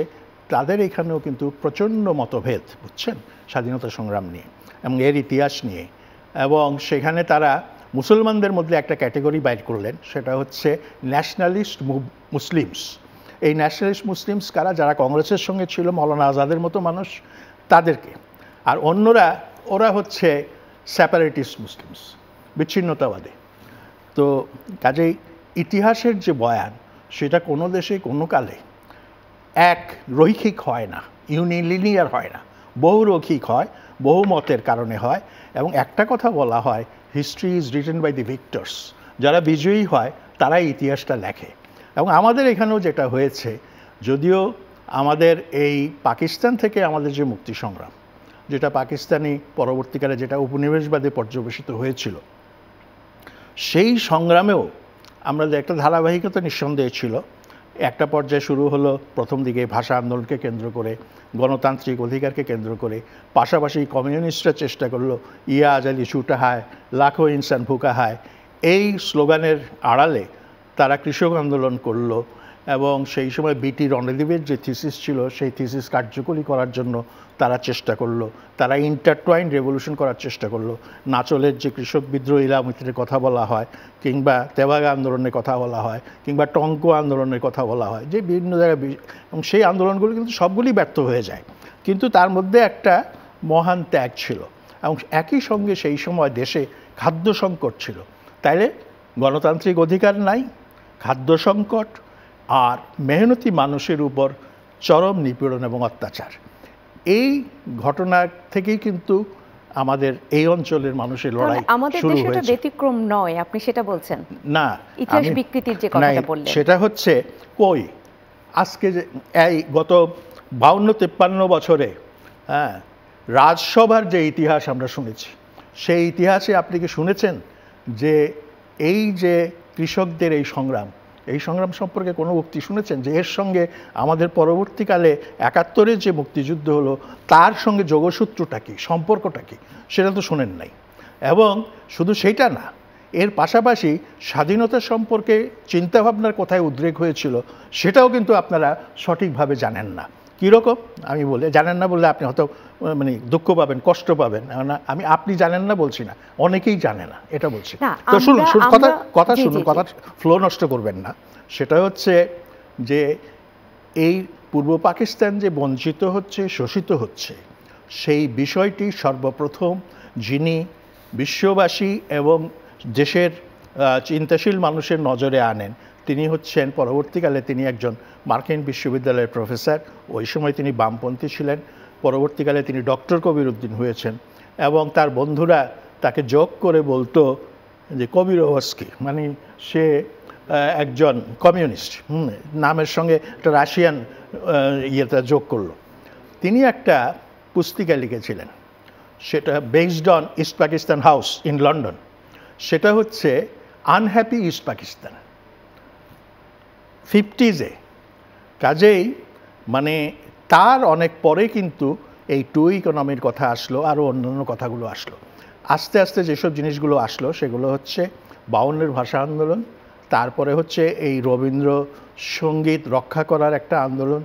তাদের এখানেও কিন্তু প্রচণ্ড মতভেদ, বুঝছেন, স্বাধীনতা সংগ্রাম নিয়ে এবং এর ইতিহাস নিয়ে। এবং সেখানে তারা মুসলমানদের মধ্যে একটা ক্যাটেগরি বাইর করলেন, সেটা হচ্ছে ন্যাশনালিস্ট মুসলিমস। এই ন্যাশনালিস্ট মুসলিমস কারা? যারা কংগ্রেসের সঙ্গে ছিল, মৌলানা আজাদের মতো মানুষ, তাদেরকে। আর অন্যরা, ওরা হচ্ছে সেপারেটিস্ট মুসলিমস, বিচ্ছিন্নতাবাদী। তো কাজেই ইতিহাসের যে বয়ান, সেটা কোনো দেশে কোনো কালে এক রৈখিক হয় না, ইউনিলিনিয়ার হয় না, বহুরৈখিক হয়, বহু মতের কারণে হয়। এবং একটা কথা বলা হয়, history is written by the victors. যারা বিজয়ী হয় তারাই ইতিহাসটা লেখে। এবং আমাদের এখানেও যেটা হয়েছে, যদিও আমাদের এই পাকিস্তান থেকে আমাদের যে মুক্তি সংগ্রাম, যেটা পাকিস্তানি পরবর্তীকালে যেটা উপনিবেশবাদে পর্যবেসিত হয়েছিল, সেই সংগ্রামেও আমরা যে একটা ধারাবাহিকতা নিঃসন্দেহে ছিল। একটা পর্যায়ে শুরু হলো প্রথম দিকে ভাষা আন্দোলনকে কেন্দ্র করে, গণতান্ত্রিক অধিকারকে কেন্দ্র করে, পাশাপাশি কমিউনিস্টরা চেষ্টা করলো ইয়া আজাদি ছুটা হায়, লাখো ইনসান ভুকা হায়, এই স্লোগানের আড়ালে তারা কৃষক আন্দোলন করলো। এবং সেই সময় বিটি রণদেবের যে থিসিস ছিল, সেই থিসিস কার্যকরী করার জন্য তারা চেষ্টা করলো। তারা ইন্টারটুয়াইন রেভলিউশন করার চেষ্টা করলো। নাচলের যে কৃষক বিদ্রোহ ইলামিতের কথা বলা হয়, কিংবা তেভাগা আন্দোলনের কথা বলা হয়, কিংবা টঙ্কো আন্দোলনের কথা বলা হয়, যে বিভিন্ন জায়গায়, এবং সেই আন্দোলনগুলো কিন্তু সবগুলি ব্যর্থ হয়ে যায়। কিন্তু তার মধ্যে একটা মহান ত্যাগ ছিল। এবং একই সঙ্গে সেই সময় দেশে খাদ্য সংকট ছিল। তাইলে গণতান্ত্রিক অধিকার নাই, খাদ্য সংকট, আর মেহনতি মানুষের উপর চরম নিপীড়ন এবং অত্যাচার। এই ঘটনা থেকেই কিন্তু আমাদের এই অঞ্চলের মানুষের লড়াই শুরু হয়েছে। আমাদের ব্যতিক্রম নয়, আপনি সেটা বলছেন? না, ইতিহাস বিকৃতির যে কথাটা বললেন, সেটা হচ্ছে কই আজকে যে এই গত 52-53 বছরে, হ্যাঁ, রাজসভার যে ইতিহাস আমরা শুনেছি, সেই ইতিহাসে আপনি কি শুনেছেন যে এই যে কৃষকদের এই সংগ্রাম সম্পর্কে কোনো উক্তি শুনেছেন যে এর সঙ্গে আমাদের পরবর্তীকালে 71-এর যে মুক্তিযুদ্ধ হলো তার সঙ্গে যোগসূত্রটা কি, সম্পর্কটা কি? সেটা তো শোনেন নাই। এবং শুধু সেইটা না, এর পাশাপাশি স্বাধীনতা সম্পর্কে চিন্তাভাবনার কোথায় উদ্রেক হয়েছিল সেটাও কিন্তু আপনারা সঠিকভাবে জানেন না। কীরকম আমি বলে, জানেন না বললে আপনি হয়তো মানে দুঃখ পাবেন, কষ্ট পাবেন না, আমি আপনি জানেন না বলছি না, অনেকেই জানে না, এটা বলছি। তো শুনুন, কথা শুনুন, কথা ফ্লো নষ্ট করবেন না। সেটা হচ্ছে যে এই পূর্ব পাকিস্তান যে বঞ্চিত হচ্ছে, শোষিত হচ্ছে, সেই বিষয়টি সর্বপ্রথম যিনি বিশ্ববাসী এবং দেশের চিন্তাশীল মানুষের নজরে আনেন, তিনি হচ্ছেন পরবর্তীকালে তিনি একজন মার্কিন বিশ্ববিদ্যালয়ের প্রফেসর। ওই সময় তিনি বামপন্থী ছিলেন। পরবর্তীকালে তিনি ডক্টর কবির উদ্দিন হয়েছেন, এবং তার বন্ধুরা তাকে যোগ করে বলতো যে কবিরোভস্কি, মানে সে একজন কমিউনিস্ট, নামের সঙ্গে একটা রাশিয়ান ইয়েটা যোগ করলো। তিনি একটা পুস্তিকা লিখেছিলেন, সেটা based on east Pakistan house in London, সেটা হচ্ছে আনহ্যাপি ইস্ট পাকিস্তান 50s-এ। কাজেই মানে তার অনেক পরে কিন্তু এই টু ইকোনমির কথা আসলো, আরও অন্যান্য কথাগুলো আসলো। আস্তে আস্তে যেসব জিনিসগুলো আসলো সেগুলো হচ্ছে 52-এর ভাষা আন্দোলন, তারপরে হচ্ছে এই রবীন্দ্র সঙ্গীত রক্ষা করার একটা আন্দোলন,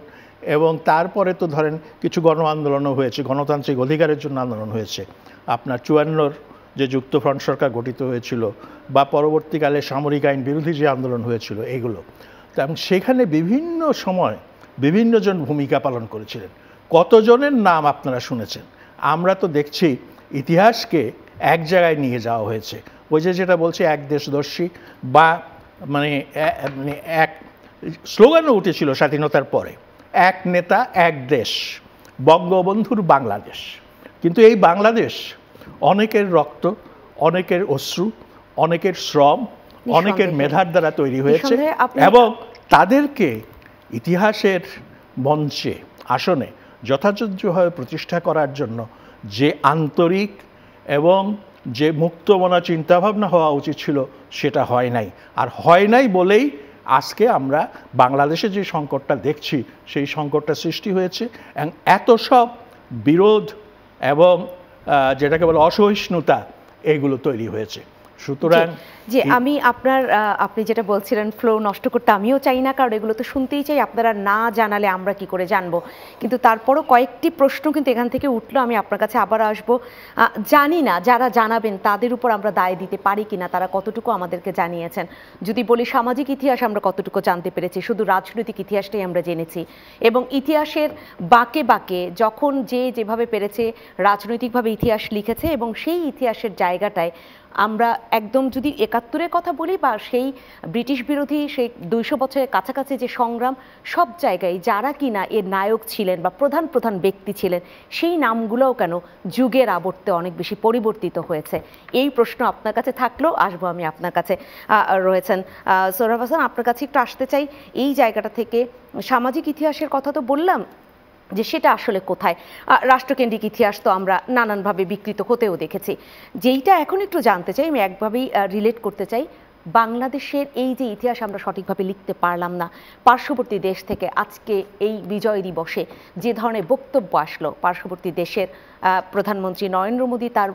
এবং তারপরে তো ধরেন কিছু গণ আন্দোলনও হয়েছে, গণতান্ত্রিক অধিকারের জন্য আন্দোলন হয়েছে। আপনার 54-র যে যুক্তফ্রন্ট সরকার গঠিত হয়েছিল, বা পরবর্তীকালে সামরিক আইন বিরোধী যে আন্দোলন হয়েছিল, এগুলো। এবং সেখানে বিভিন্ন সময় বিভিন্নজন ভূমিকা পালন করেছিলেন। কতজনের নাম আপনারা শুনেছেন? আমরা তো দেখছি ইতিহাসকে এক জায়গায় নিয়ে যাওয়া হয়েছে। ওই যে যেটা বলছে এক দেশদর্শী, বা মানে এক স্লোগানও উঠেছিল স্বাধীনতার পরে, এক নেতা এক দেশ, বঙ্গবন্ধুর বাংলাদেশ। কিন্তু এই বাংলাদেশ অনেকের রক্ত, অনেকের অশ্রু, অনেকের শ্রম, অনেকের মেধার দ্বারা তৈরি হয়েছে, এবং তাদেরকে ইতিহাসের মঞ্চে আসনে যথাযথভাবে প্রতিষ্ঠা করার জন্য যে আন্তরিক এবং যে মুক্তমনা চিন্তাভাবনা হওয়া উচিত ছিল সেটা হয় নাই। আর হয় নাই বলেই আজকে আমরা বাংলাদেশে যে সংকটটা দেখছি সেই সংকটটা সৃষ্টি হয়েছে, এবং এত সব বিরোধ এবং যেটাকে বলে অসহিষ্ণুতা, এগুলো তৈরি হয়েছে। সুতরাং যে আপনি যেটা বলছিলেন ফ্লো নষ্ট করতে আমিও চাই না, কারণ এগুলো তো শুনতেই চাই, আপনারা না জানালে আমরা কি করে জানবো। কিন্তু তারপরও কয়েকটি প্রশ্ন কিন্তু এখান থেকে উঠলো, আমি আপনার কাছে আবার আসবো। জানি না যারা জানাবেন তাদের উপর আমরা দায় দিতে পারি কিনা, তারা কতটুকু আমাদেরকে জানিয়েছেন। যদি বলি সামাজিক ইতিহাস আমরা কতটুকু জানতে পেরেছি, শুধু রাজনৈতিক ইতিহাসটাই আমরা জেনেছি, এবং ইতিহাসের বাঁকে বাঁকে যখন যেভাবে পেরেছে রাজনৈতিকভাবে ইতিহাস লিখেছে, এবং সেই ইতিহাসের জায়গাটায় আমরা একদম যদি 71-এর কথা বলি, বা সেই ব্রিটিশ বিরোধী সেই 200 বছরের কাছাকাছি যে সংগ্রাম, সব জায়গায় যারা কিনা এর নায়ক ছিলেন বা প্রধান প্রধান ব্যক্তি ছিলেন, সেই নামগুলোও কেন যুগের আবর্তে অনেক বেশি পরিবর্তিত হয়েছে। এই প্রশ্ন আপনার কাছে থাকলেও আসবো আমি আপনার কাছে। রয়েছেন সোহরাব হাসান, আপনার কাছে একটু আসতে চাই এই জায়গাটা থেকে। সামাজিক ইতিহাসের কথা তো বললাম যে সেটা আসলে কোথায়, রাষ্ট্রকেন্দ্রিক ইতিহাস তো আমরা নানানভাবে বিকৃত হতেও দেখেছি। যেইটা এখন একটু জানতে চাই, আমি একভাবেই রিলেট করতে চাই, বাংলাদেশের এই যে ইতিহাস আমরা সঠিকভাবে লিখতে পারলাম না, পার্শ্ববর্তী দেশ থেকে আজকে এই বিজয় দিবসে যে ধরনের বক্তব্য আসলো, পার্শ্ববর্তী দেশের প্রধানমন্ত্রী নরেন্দ্র মোদী তার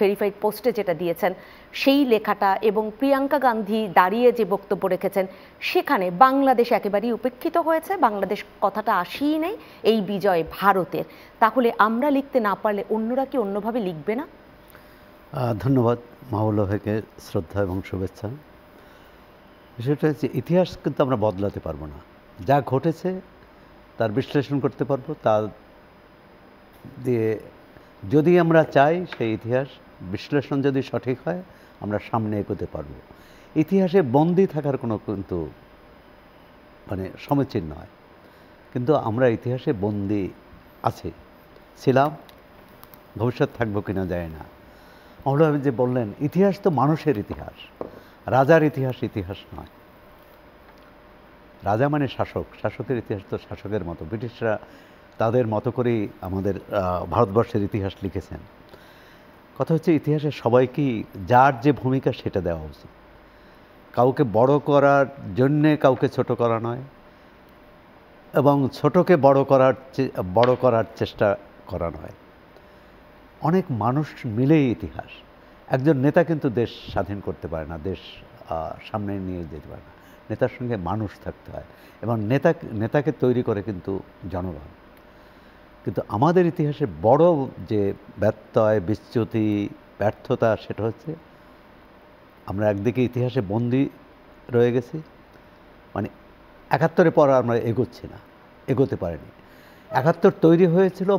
ভেরিফাইড পোস্টে যেটা দিয়েছেন সেই লেখাটা, এবং প্রিয়াঙ্কা গান্ধী দাঁড়িয়ে যে বক্তব্য রেখেছেন, সেখানে বাংলাদেশ একেবারেই উপেক্ষিত হয়েছে, বাংলাদেশ কথাটা আসেই নেই এই বিজয় ভারতের। তাহলে আমরা লিখতে না পারলে অন্যরা কি অন্যভাবে লিখবে না? ধন্যবাদ মাহবুবুল্লাহ ভাইকে, শ্রদ্ধা এবং শুভেচ্ছা। বিষয়টা হচ্ছে ইতিহাস কিন্তু আমরা বদলাতে পারবো না, যা ঘটেছে তার বিশ্লেষণ করতে পারবো, তা দিয়ে যদি আমরা চাই সেই ইতিহাস বিশ্লেষণ যদি সঠিক হয় আমরা সামনে এগোতে পারবো। ইতিহাসে বন্দী থাকার কোনো কিন্তু মানে সমীচীন নয়, কিন্তু আমরা ইতিহাসে বন্দী আছি, ছিলাম, ভবিষ্যৎ থাকবো কিনা যায় না। আমরা যে বললেন ইতিহাস তো মানুষের ইতিহাস, রাজার ইতিহাস ইতিহাস নয়। রাজা মানে শাসক, শাসকের ইতিহাস তো শাসকের মতো। ব্রিটিশরা তাদের মতো করেই আমাদের ভারতবর্ষের ইতিহাস লিখেছেন। কথা হচ্ছে ইতিহাসে সবাইকেই যার যে ভূমিকা সেটা দেওয়া উচিত, কাউকে বড় করার জন্যে কাউকে ছোট করা নয়, এবং ছোটকে বড় করার চেষ্টা করা নয়। অনেক মানুষ মিলেই ইতিহাস। একজন নেতা কিন্তু দেশ স্বাধীন করতে পারে না, দেশ সামনে নিয়ে যেতে পারে না। নেতার সঙ্গে মানুষ থাকতে হয়, এবং নেতাকে তৈরি করে কিন্তু জনগণ। কিন্তু আমাদের ইতিহাসে বড় যে ব্যত্যয়, বিচ্যুতি, ব্যর্থতা, সেটা হচ্ছে আমরা একদিকে ইতিহাসে বন্দী রয়ে গেছি, মানে 71-এর পর আমরা এগোচ্ছি না, এগোতে পারিনি। 71 তৈরি হয়েছিল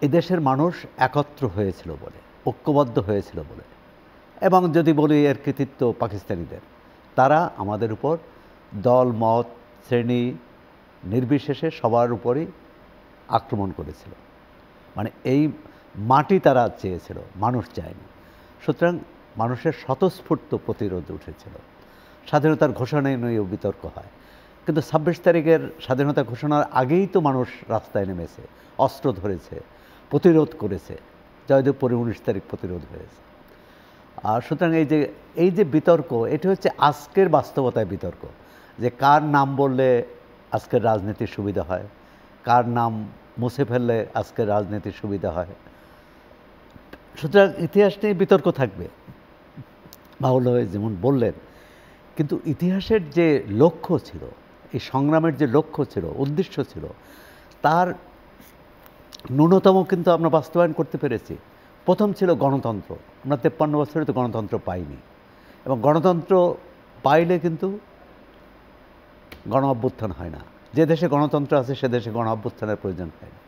এদেশের মানুষ একত্র হয়েছিল বলে, ঐক্যবদ্ধ হয়েছিল বলে, এবং যদি বলি এর কৃতিত্ব পাকিস্তানিদের, তারা আমাদের উপর দল মত শ্রেণী নির্বিশেষে সবার উপরই আক্রমণ করেছিল। মানে এই মাটি তারা চেয়েছিল, মানুষ চায়নি। সুতরাং মানুষের স্বতঃস্ফূর্ত প্রতিরোধ উঠেছিল। স্বাধীনতার ঘোষণা নিয়েও বিতর্ক হয়, কিন্তু 26 তারিখের স্বাধীনতা ঘোষণার আগেই তো মানুষ রাস্তায় নেমেছে, অস্ত্র ধরেছে, প্রতিরোধ করেছে। জয়দেবপুরে 19 তারিখ প্রতিরোধ হয়েছে। আর সুতরাং এই যে বিতর্ক, এটি হচ্ছে আজকের বাস্তবতায় বিতর্ক, যে কার নাম বললে আজকের রাজনীতির সুবিধা হয়, কার নাম মুছে ফেললে আজকের রাজনীতির সুবিধা হয়। সুতরাং ইতিহাস নিয়ে বিতর্ক থাকবে, বাউল যেমন বললেন। কিন্তু ইতিহাসের যে লক্ষ্য ছিল, এই সংগ্রামের যে লক্ষ্য ছিল, উদ্দেশ্য ছিল, তার ন্যূনতম কিন্তু আমরা বাস্তবায়ন করতে পেরেছি। প্রথম ছিল গণতন্ত্র। আমরা 53 বছরে তো গণতন্ত্র পাইনি, এবং গণতন্ত্র পাইলে কিন্তু গণ অভ্যুত্থান হয় না। যে দেশে গণতন্ত্র আছে সে দেশে গণ অভ্যুত্থানের প্রয়োজন হয় না।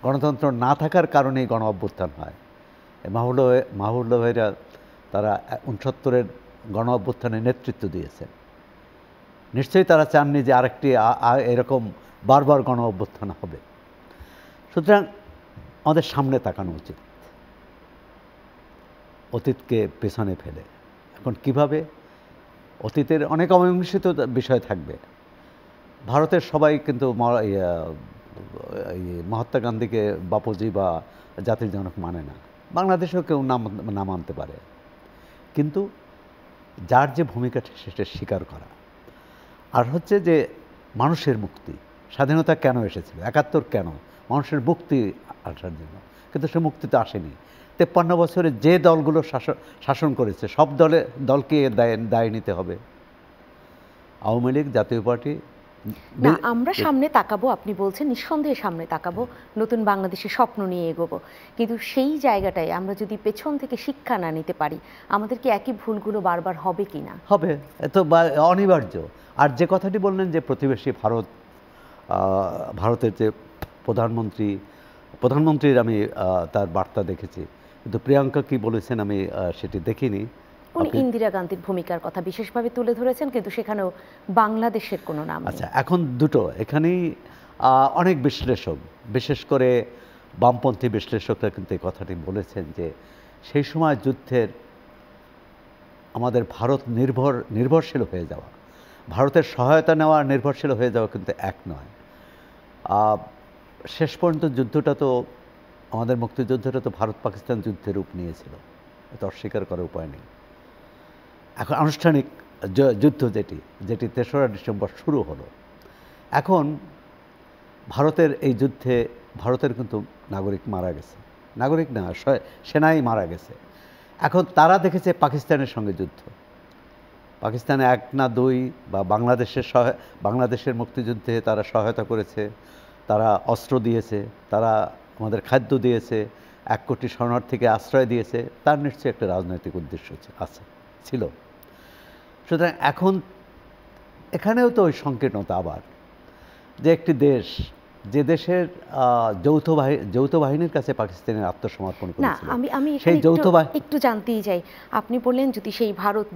গণতন্ত্র না থাকার কারণেই গণ অভ্যুত্থান হয়। মাহবুবুল্লাহ ভাইরা তারা 69-এর গণ অভ্যুত্থানের নেতৃত্ব দিয়েছেন। নিশ্চয়ই তারা চাননি যে আরেকটি এরকম বারবার গণ অভ্যুত্থান হবে। সুতরাং আমাদের সামনে তাকানো উচিত, অতীতকে পেছনে ফেলে। এখন কিভাবে? অতীতের অনেক অমীমাংসিত বিষয় থাকবে। ভারতের সবাই কিন্তু মহাত্মা গান্ধীকে বাপুজি বা জাতির জনক মানে না। বাংলাদেশেও কেউ না মানতে পারে, কিন্তু যার যে ভূমিকা সেটা স্বীকার করা। আর হচ্ছে যে মানুষের মুক্তি, স্বাধীনতা কেন এসেছিল, 71 কেন, মানুষের মুক্তি আসার জন্য। কিন্তু সে মুক্তি তো আসেনি। 53 বছরে যে দলগুলো শাসন করেছে সব দলকে দায় নিতে হবে। আওয়ামী লীগ, জাতীয় পার্টি না, আমরা সামনে তাকাবো, আপনি বলছেন নিঃসন্দেহে সামনে তাকাবো, নতুন বাংলাদেশের স্বপ্ন নিয়ে এগোবো। কিন্তু সেই জায়গাটায় আমরা যদি পেছন থেকে শিক্ষা না নিতে পারি, আমাদের কি একই ভুলগুলো বারবার হবে কি না? হবে, এ তো অনিবার্য। আর যে কথাটি বললেন যে প্রতিবেশী ভারতের যে প্রধানমন্ত্রীর আমি তার বার্তা দেখেছি, কিন্তু প্রিয়াঙ্কা কি বলেছেন আমি সেটি দেখিনি। উনি ইন্দিরা গান্ধীর ভূমিকার কথা বিশেষভাবে তুলে ধরেছেন, কিন্তু সেখানেও বাংলাদেশের কোনো নাম নেই। আচ্ছা, এখন দুটো এখানেই অনেক বিশ্লেষক, বিশেষ করে বামপন্থী বিশ্লেষকরা কিন্তু এই কথাটি বলেছেন যে সেই সময় যুদ্ধের আমাদের ভারত নির্ভরশীল হয়ে যাওয়া, ভারতের সহায়তা নেওয়া, নির্ভরশীল হয়ে যাওয়া কিন্তু এক নয়। শেষ পর্যন্ত যুদ্ধটা তো আমাদের মুক্তিযুদ্ধটা তো ভারত পাকিস্তান যুদ্ধের রূপ নিয়েছিল, এটা অস্বীকার করার উপায় নেই। এখন আনুষ্ঠানিক যুদ্ধ যেটি 3রা ডিসেম্বর শুরু হলো, এখন ভারতের এই যুদ্ধে ভারতের কিন্তু নাগরিক মারা গেছে, নাগরিক না, সেনাই মারা গেছে। এখন তারা দেখেছে পাকিস্তানের সঙ্গে যুদ্ধ, পাকিস্তানে 1 না 2 বা বাংলাদেশের মুক্তিযুদ্ধে তারা সহায়তা করেছে, তারা অস্ত্র দিয়েছে, তারা আমাদের খাদ্য দিয়েছে, 1 কোটি শরণার্থীকে আশ্রয় দিয়েছে, তার নিশ্চয়ই একটা রাজনৈতিক উদ্দেশ্য ছিল। সুতরাং এখন এখানেও তো ওই সংকীর্ণতা আবার, যে একটি দেশ, যে দেশের যৌথ বাহিনীর কাছে পাকিস্তানের আত্মসমর্পণ করেছিল। না, আমি সেই যৌথ একটু জানতেই চাই, আপনি বললেন যদি সেই ভারত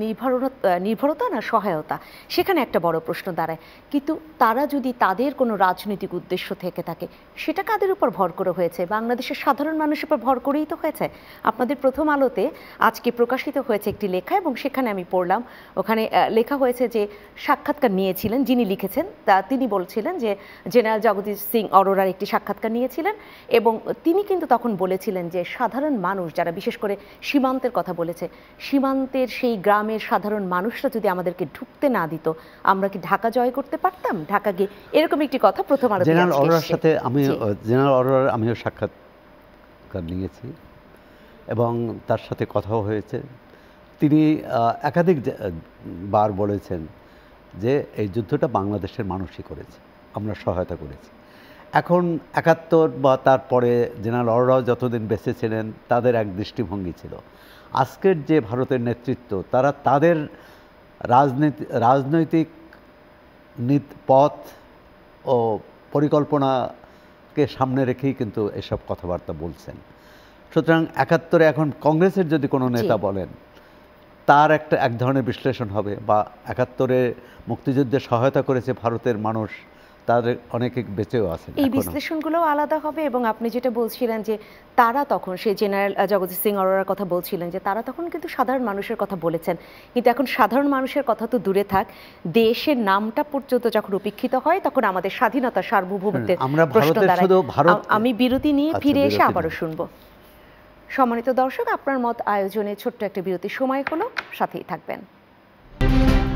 নির্ভরতা না সহায়তা, সেখানে একটা বড় প্রশ্ন দাঁড়ায়। কিন্তু তারা যদি তাদের কোনো রাজনৈতিক উদ্দেশ্য থেকে থাকে, সেটা কাদের উপর ভর করে হয়েছে? বাংলাদেশের সাধারণ মানুষের উপর ভর করেই তো হয়েছে। আপনাদের প্রথম আলোতে আজকে প্রকাশিত হয়েছে একটি লেখা, এবং সেখানে আমি পড়লাম, ওখানে লেখা হয়েছে যে সাক্ষাৎকার নিয়েছিলেন যিনি লিখেছেন, তিনি বলছিলেন যে জেনারেল জগদীশ সিং অরোরার একটি সাক্ষাৎকার নিয়েছিলেন, এবং তিনি কিন্তু তখন বলেছিলেন যে সাধারণ মানুষ যারা, বিশেষ করে সীমান্তের কথা বলেছে, সীমান্তের সেই গ্রামের সাধারণ মানুষরা যদি আমাদেরকে ঢুকতে না দিত, আমরা কি ঢাকা জয় করতে পারতাম? ঢাকা গিয়ে এরকম একটি কথা প্রথম আলো। জেনারেল অরোরার সাথে আমিও সাক্ষাৎকার নিয়েছি এবং তার সাথে কথাও হয়েছে। তিনি একাধিক বার বলেছেন যে এই যুদ্ধটা বাংলাদেশের মানুষই করেছে, আমরা সহায়তা করেছি। এখন 71 বা তারপরে জেনারেল অরোরাও যতদিন বেঁচে ছিলেন তাদের এক দৃষ্টিভঙ্গি ছিল। আজকের যে ভারতের নেতৃত্ব, তারা তাদের রাজনৈতিক পথ ও পরিকল্পনাকে সামনে রেখেই কিন্তু এসব কথাবার্তা বলছেন। সুতরাং 71-এ এখন কংগ্রেসের যদি কোনো নেতা বলেন, তার এক ধরনের বিশ্লেষণ হবে, বা 71-এ মুক্তিযুদ্ধে সহায়তা করেছে ভারতের মানুষ, তাদের অনেকে বেঁচেও আছেন এই এখনো। বিশ্লেষণগুলোও আলাদা হবে এবং আপনি যেটা বলছিলেন যে তারা তখন সেই জেনারেল জগজিৎ সিং অরোরার কথা বলছিলেন যে তারা তখন কিন্তু সাধারণ মানুষের কথা বলেছেন, কিন্তু এখন সাধারণ মানুষের কথা তো দূরে থাক, দেশের নামটা পর্যন্ত যখন উপেক্ষিত হয় তখন আমাদের স্বাধীনতা সার্বভৌমত্বের আমরা প্রশ্ন ভারতের দাঁড়ায়। শুধু ভারত আমি বিরতি নিয়ে আচ্ছা, ফিরে এসে বিরতি আবারও নিয়ে। শুনবো। সম্মানিত দর্শক, আপনার মত আয়োজনে ছোট্ট একটা বিরতির সময় হলো, সাথেই থাকবেন।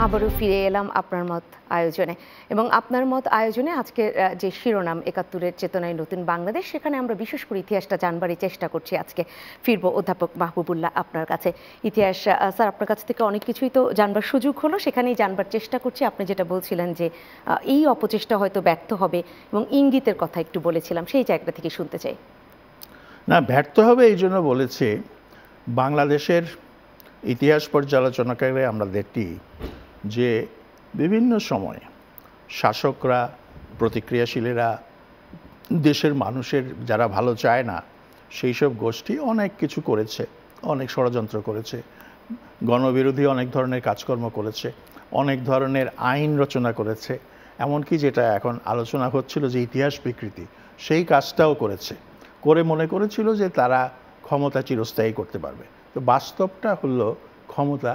আবারও ফিরে এলাম আপনার মত আয়োজনে, এবং আপনার মত আয়োজনে আজকের যে শিরোনাম ৭১-এর চেতনায় নতুন বাংলাদেশ, সেখানে আমরা বিশেষ করে ইতিহাসটা জানবারই চেষ্টা করছি। আজকে ফিরবো অধ্যাপক মাহবুবুল্লাহ আপনার কাছে। ইতিহাস স্যার, আপনার কাছ থেকে অনেক কিছুই তো জানবার সুযোগ হলো, সেখানেই জানবার চেষ্টা করছি। আপনি যেটা বলছিলেন যে এই অপচেষ্টা হয়তো ব্যর্থ হবে এবং ইঙ্গিতের কথা একটু বলেছিলাম, সেই জায়গাটা থেকে শুনতে চাই। না, ব্যর্থ হবে এই জন্য বলেছি, বাংলাদেশের ইতিহাস পর্যালোচনাকারে আমরা দেখি যে বিভিন্ন সময়ে শাসকরা, প্রতিক্রিয়াশীলেরা, দেশের মানুষের যারা ভালো চায় না সেই সব গোষ্ঠী অনেক কিছু করেছে, অনেক ষড়যন্ত্র করেছে, গণবিরোধী অনেক ধরনের কাজকর্ম করেছে, অনেক ধরনের আইন রচনা করেছে, এমনকি যেটা এখন আলোচনা হচ্ছিল যে ইতিহাস বিকৃতি, সেই কাজটাও করেছে, করে মনে করেছিল যে তারা ক্ষমতা চিরস্থায়ী করতে পারবে। তো বাস্তবটা হলো ক্ষমতা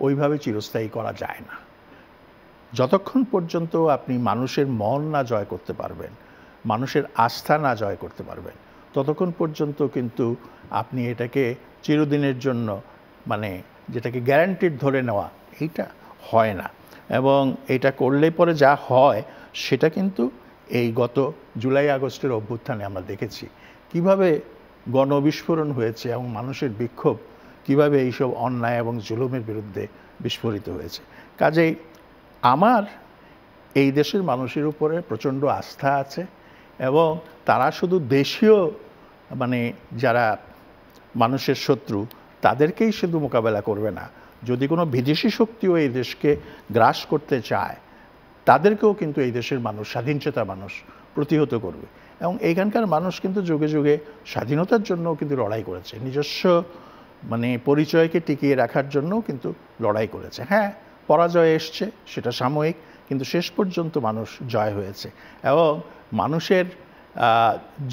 ওইভাবে চিরস্থায়ী করা যায় না। যতক্ষণ পর্যন্ত আপনি মানুষের মন না জয় করতে পারবেন, মানুষের আস্থা না জয় করতে পারবেন, ততক্ষণ পর্যন্ত কিন্তু আপনি এটাকে চিরদিনের জন্য, মানে যেটাকে গ্যারান্টিড ধরে নেওয়া, এইটা হয় না। এবং এটা করলে পরে যা হয় সেটা কিন্তু এই গত জুলাই আগস্টের অভ্যুত্থানে আমরা দেখেছি কিভাবে গণবিস্ফোরণ হয়েছে এবং মানুষের বিক্ষোভ কিভাবে এইসব অন্যায় এবং জুলুমের বিরুদ্ধে বিস্ফোরিত হয়েছে। কাজেই আমার এই দেশের মানুষের উপরে প্রচণ্ড আস্থা আছে, এবং তারা শুধু দেশীয়, মানে যারা মানুষের শত্রু তাদেরকেই শুধু মোকাবেলা করবে না, যদি কোনো বিদেশি শক্তিও এই দেশকে গ্রাস করতে চায় তাদেরকেও কিন্তু এই দেশের মানুষ, স্বাধীনচেতা মানুষ প্রতিহত করবে। এবং এইখানকার মানুষ কিন্তু যুগে যুগে স্বাধীনতার জন্যও কিন্তু লড়াই করেছে, নিজস্ব মানে পরিচয়কে টিকিয়ে রাখার জন্যও কিন্তু লড়াই করেছে। হ্যাঁ, পরাজয় এসছে, সেটা সাময়িক, কিন্তু শেষ পর্যন্ত মানুষ জয় হয়েছে। এবং মানুষের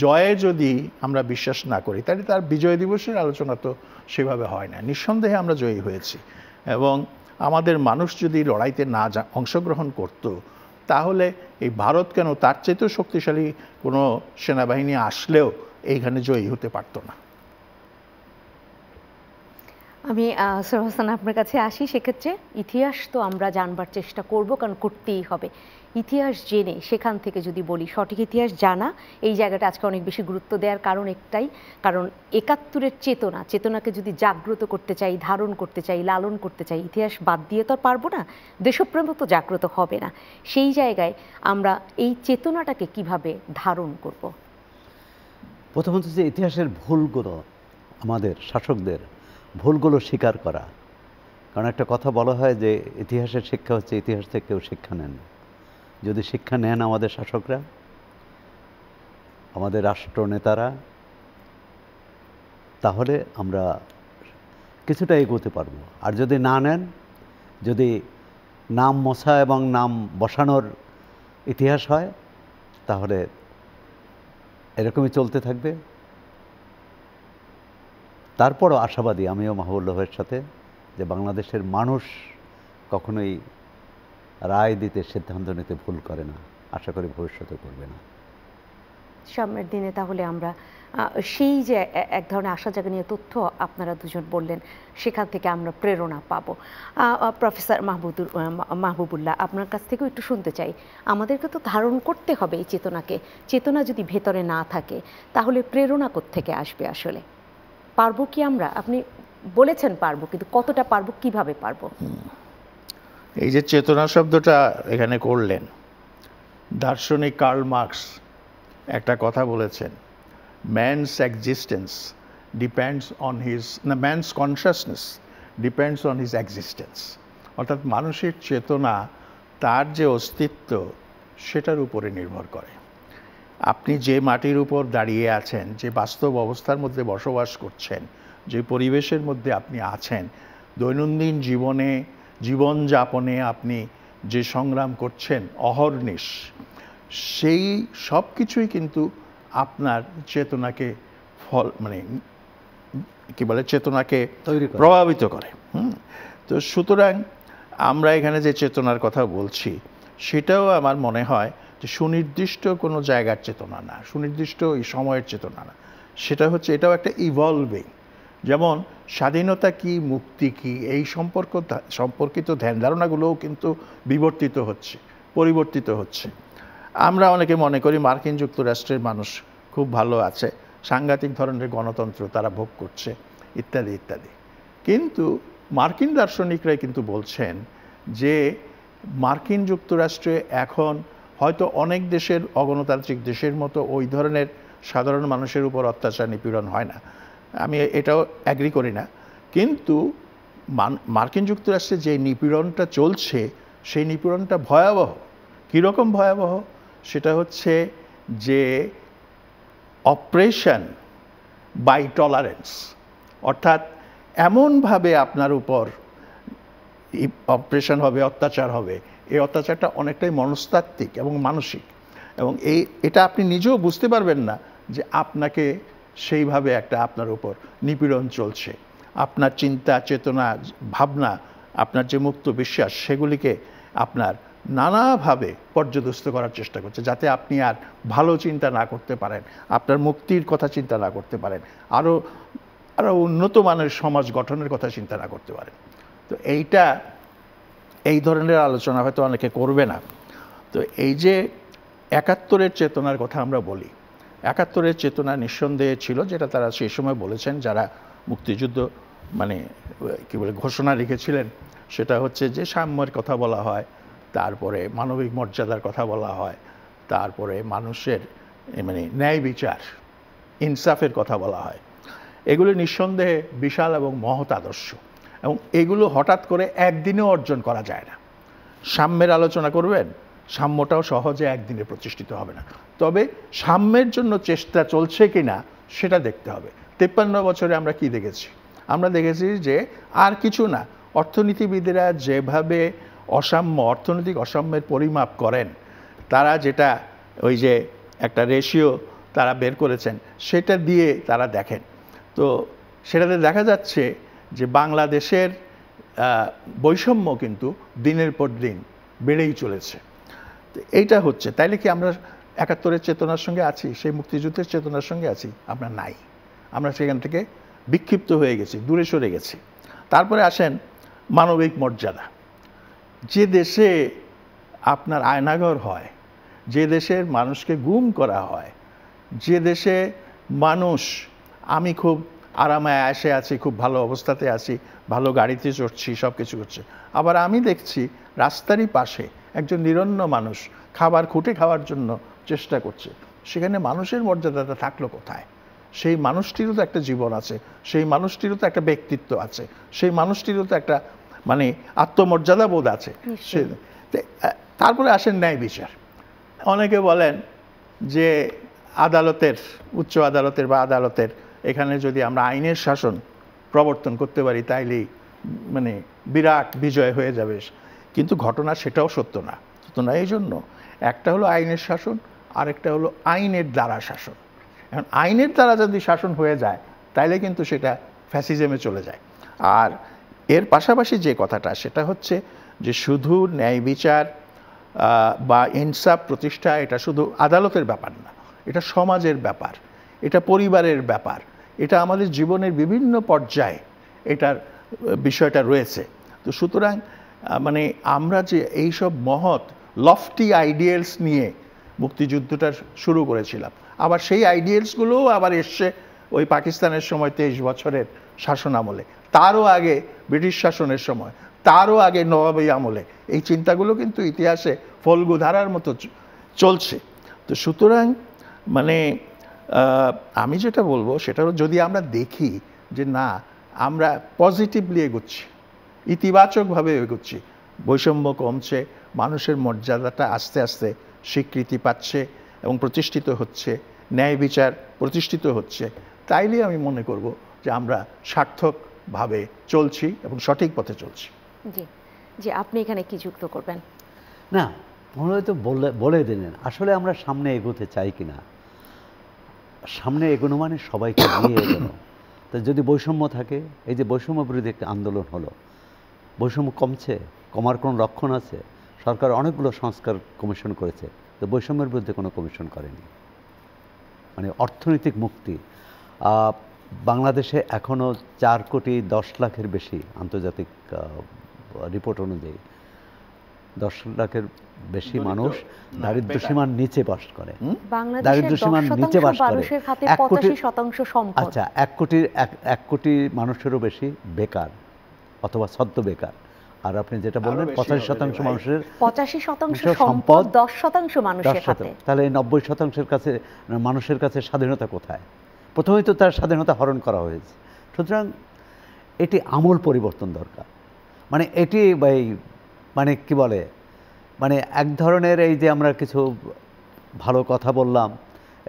জয়ে যদি আমরা বিশ্বাস না করি তাহলে তার বিজয় দিবসের আলোচনা তো সেভাবে হয় না। নিঃসন্দেহে আমরা জয়ী হয়েছি, এবং আমাদের মানুষ যদি লড়াইতে না অংশগ্রহণ করত তাহলে এই ভারত কেন, তার চেয়েতেও শক্তিশালী কোনো সেনাবাহিনী আসলেও এইখানে জয়ী হতে পারত না। আমি সৈয়দ হাসান আপনার কাছে আসি। সেক্ষেত্রে ইতিহাস তো আমরা জানবার চেষ্টা করব, কারণ করতেই হবে। ইতিহাস জেনে সেখান থেকে যদি বলি, সঠিক ইতিহাস জানা, এই জায়গাটা আজকে অনেক বেশি গুরুত্ব দেওয়ার কারণ একটাই, কারণ ৭১-এর চেতনাকে যদি জাগ্রত করতে চাই, ধারণ করতে চাই, লালন করতে চাই, ইতিহাস বাদ দিয়ে তো আর পারবো না, দেশপ্রেমও তো জাগ্রত হবে না। সেই জায়গায় আমরা এই চেতনাটাকে কিভাবে ধারণ করব? প্রথমত যে ইতিহাসের ভুলগুলো, আমাদের শাসকদের ভুলগুলো স্বীকার করা। কারণ একটা কথা বলা হয় যে ইতিহাসের শিক্ষা হচ্ছে ইতিহাস থেকে কেউ শিক্ষা নেন। যদি শিক্ষা নেন আমাদের শাসকরা, আমাদের রাষ্ট্রনেতারা, তাহলে আমরা কিছুটা এগোতে পারবো। আর যদি না নেন, যদি নাম মোছা এবং নাম বসানোর ইতিহাস হয়, তাহলে এরকমই চলতে থাকবে। তারপরও আশাবাদী আমিও মাহবুবুল্লাহের সাথে যে বাংলাদেশের মানুষ কখনোই রায় দিতে, সিদ্ধান্ত নিতে ভুল করে না, আশা করি ভবিষ্যতে করবে না। সামনের দিনে তাহলে আমরা সেই যে এক ধরনের আশা জাগানিয়া তথ্য আপনারা দুজন বললেন, সেখান থেকে আমরা প্রেরণা পাবো। প্রফেসর মাহবুবুল্লাহ, আপনার কাছ থেকেও একটু শুনতে চাই, আমাদেরকে তো ধারণ করতে হবে এই চেতনাকে। চেতনা যদি ভেতরে না থাকে তাহলে প্রেরণা কোত্থেকে আসবে? আসলে পারবো কি আমরা? আপনি বলেছেন পারবো, কিন্তু কতটা পারবো, কিভাবে পারবো? এই যে চেতনা শব্দটা এখানে করলেন, দার্শনিক কার্ল মার্কস একটা কথা বলেছেন, man's existence depends on his, না, man's consciousness depends on his existence. অর্থাৎ মানুষের চেতনা, তার যে অস্তিত্ব, সেটার উপরে নির্ভর করে। আপনি যে মাটির উপর দাঁড়িয়ে আছেন, যে বাস্তব অবস্থার মধ্যে বসবাস করছেন, যে পরিবেশের মধ্যে আপনি আছেন, দৈনন্দিন জীবনযাপনে আপনি যে সংগ্রাম করছেন অহর্নিশ, সেই সব কিছুই কিন্তু আপনার চেতনাকে মানে কি বলে চেতনাকে প্রভাবিত করে। তো সুতরাং আমরা এখানে যে চেতনার কথা বলছি সেটাও আমার মনে হয় যে সুনির্দিষ্ট কোনো জায়গার চেতনা না, সুনির্দিষ্ট এই সময়ের চেতনা না, সেটা হচ্ছে এটাও একটা ইভলভিং। যেমন স্বাধীনতা কি, মুক্তি কি, এই সম্পর্কিত ধ্যান ধারণাগুলোও কিন্তু বিবর্তিত হচ্ছে, পরিবর্তিত হচ্ছে। আমরা অনেকে মনে করি মার্কিন যুক্তরাষ্ট্রের মানুষ খুব ভালো আছে, সাংঘাতিক ধরনের গণতন্ত্র তারা ভোগ করছে, ইত্যাদি ইত্যাদি। কিন্তু মার্কিন দার্শনিকরাই কিন্তু বলছেন যে মার্কিন যুক্তরাষ্ট্রে এখন হয়তো অনেক দেশের, অগণতান্ত্রিক দেশের মতো ওই ধরনের সাধারণ মানুষের উপর অত্যাচার নিপীড়ন হয় না, আমি এটাও অ্যাগ্রি করি না। কিন্তু মার্কিন যুক্তরাষ্ট্রে যে নিপীড়নটা চলছে সেই নিপীড়নটা ভয়াবহ। কীরকম ভয়াবহ? সেটা হচ্ছে যে অপারেশন বাই টলারেন্স, অর্থাৎ এমনভাবে আপনার উপর অপারেশন হবে, অত্যাচার হবে। এই অত্যাচারটা অনেকটাই মনস্তাত্ত্বিক এবং মানসিক, এবং এটা আপনি নিজেও বুঝতে পারবেন না যে আপনাকে সেইভাবে একটা আপনার উপর নিপীড়ন চলছে। আপনার চিন্তা, চেতনা, ভাবনা, আপনার যে মুক্ত বিশ্বাস, সেগুলিকে আপনার নানাভাবে পর্যদস্ত করার চেষ্টা করছে, যাতে আপনি আর ভালো চিন্তা না করতে পারেন, আপনার মুক্তির কথা চিন্তা না করতে পারেন, আরও উন্নত মানের সমাজ গঠনের কথা চিন্তা না করতে পারেন। তো এই ধরনের আলোচনা হয়তো অনেকে করবে না। তো এই যে ৭১-এর চেতনার কথা আমরা বলি, ৭১-এর চেতনা নিঃসন্দেহে ছিল, যেটা তারা সেই সময় বলেছেন যারা মুক্তিযুদ্ধ মানে কি বলে ঘোষণা লিখেছিলেন, সেটা হচ্ছে যে সাম্যের কথা বলা হয়, তারপরে মানবিক মর্যাদার কথা বলা হয়, তারপরে মানুষের মানে ন্যায় বিচার, ইনসাফের কথা বলা হয়। এগুলো নিঃসন্দেহে বিশাল এবং মহৎ আদর্শ, এবং এগুলো হঠাৎ করে একদিনেও অর্জন করা যায় না। সাম্যের আলোচনা করবেন, সাম্যটাও সহজে একদিনে প্রতিষ্ঠিত হবে না, তবে সাম্যের জন্য চেষ্টা চলছে কিনা সেটা দেখতে হবে। ৫৩ বছরে আমরা কি দেখেছি? আমরা দেখেছি যে আর কিছু না, অর্থনীতিবিদেরা যেভাবে অর্থনৈতিক অসাম্যের পরিমাপ করেন, তারা যেটা ওই যে একটা রেশিও তারা বের করেছেন, সেটা দিয়ে তারা দেখেন। তো সেটাতে দেখা যাচ্ছে যে বাংলাদেশের বৈষম্য কিন্তু দিনের পর দিন বেড়েই চলেছে। তো এইটা হচ্ছে, তাইলে কি আমরা ৭১-এর চেতনার সঙ্গে আছি, সেই মুক্তিযুদ্ধের চেতনার সঙ্গে আছি? আমরা নাই, আমরা সেখান থেকে বিক্ষিপ্ত হয়ে গেছি, দূরে সরে গেছি। তারপরে আসেন মানবিক মর্যাদা। যে দেশে আপনার আয়নাঘর হয়, যে দেশের মানুষকে গুম করা হয়, যে দেশে মানুষ আমি খুব আরামে আয়েশে আছি, খুব ভালো অবস্থাতে আছি, ভালো গাড়িতে চড়ছি, সব কিছু করছে, আবার আমি দেখছি রাস্তারই পাশে একজন নিরন্ন মানুষ খাবার খুঁটে খাওয়ার জন্য চেষ্টা করছে, সেখানে মানুষের মর্যাদাটা থাকলো কোথায়? সেই মানুষটিরও তো একটা জীবন আছে, সেই মানুষটিরও তো একটা ব্যক্তিত্ব আছে, সেই মানুষটিরও তো একটা মানে আত্মমর্যাদা বোধ আছে। তারপরে আসেন ন্যায় বিচার। অনেকে বলেন যে আদালতের, উচ্চ আদালতের বা আদালতের এখানে যদি আমরা আইনের শাসন প্রবর্তন করতে পারি তাইলেই মানে বিরাট বিজয় হয়ে যাবে, কিন্তু ঘটনা সেটাও সত্য না। এই জন্য একটা হলো আইনের শাসন, আরেকটা হলো আইনের দ্বারা শাসন। এখন আইনের দ্বারা যদি শাসন হয়ে যায় তাইলে কিন্তু সেটা ফ্যাসিজমে চলে যায়। আর এর পাশাপাশি যে কথাটা, সেটা হচ্ছে যে শুধু ন্যায় বিচার বা ইনসাফ প্রতিষ্ঠা এটা শুধু আদালতের ব্যাপার না, এটা সমাজের ব্যাপার, এটা পরিবারের ব্যাপার, এটা আমাদের জীবনের বিভিন্ন পর্যায়ে এটার বিষয়টা রয়েছে। তো সুতরাং মানে আমরা যে এইসব মহৎ লফটি আইডিয়ালস নিয়ে মুক্তিযুদ্ধটা শুরু করেছিলাম, আবার সেই আইডিয়ালসগুলোও আবার এসছে ওই পাকিস্তানের সময় 23 বছরের শাসন আমলে, তারও আগে ব্রিটিশ শাসনের সময়, তারও আগে নবাবী আমলে, এই চিন্তাগুলো কিন্তু ইতিহাসে ফল্গু ধারার মতো চলছে। তো সুতরাং মানে আমি যেটা বলবো সেটা হলো, যদি আমরা দেখি যে না আমরা পজিটিভলি এগোচ্ছি, ইতিবাচকভাবে এগোচ্ছি, বৈষম্য কমছে, মানুষের মর্যাদাটা আস্তে আস্তে স্বীকৃতি পাচ্ছে এবং প্রতিষ্ঠিত হচ্ছে, ন্যায় বিচার প্রতিষ্ঠিত হচ্ছে, তাইলে আমি মনে করব যে আমরা সার্থকভাবে চলছি এবং সঠিক পথে চলছি। জি জি, আপনি এখানে কি যুক্ত করবেন? না, মনে হয়তো বলে দিলেন আসলে আমরা সামনে এগোতে চাই কিনা। সামনে এগোনো মানে সবাইকে নিয়ে এগোনো। তো যদি বৈষম্য থাকে, এই যে বৈষম্য বিরোধী একটা আন্দোলন হলো, বৈষম্য কমছে, কমার কোনো লক্ষণ আছে? সরকার অনেকগুলো সংস্কার কমিশন করেছে, তো বৈষম্যের বিরুদ্ধে কোনো কমিশন করেনি। মানে অর্থনৈতিক মুক্তি, বাংলাদেশে এখনও 4,10,00,000-এর বেশি আন্তর্জাতিক রিপোর্ট অনুযায়ী 10 লাখের বেশি মানুষ দারিদ্র সীমার নিচে বাস করে। দারিদ্র সীমার নিচে বাস করে। 85% সম্পদ। আচ্ছা, 1 কোটি মানুষেরও বেশি বেকার অথবা ছদ্ম বেকার। আর আপনি যেটা বললেন 85% মানুষের 85% সম্পদ, 10% মানুষের হাতে। তাহলে 90% কাছে মানুষের কাছে স্বাধীনতা কোথায়? প্রথমেই তো তার স্বাধীনতা হরণ করা হয়েছে। সুতরাং এটি আমূল পরিবর্তন দরকার। মানে এটি মানে কি বলে, মানে এক ধরনের এই যে আমরা কিছু ভালো কথা বললাম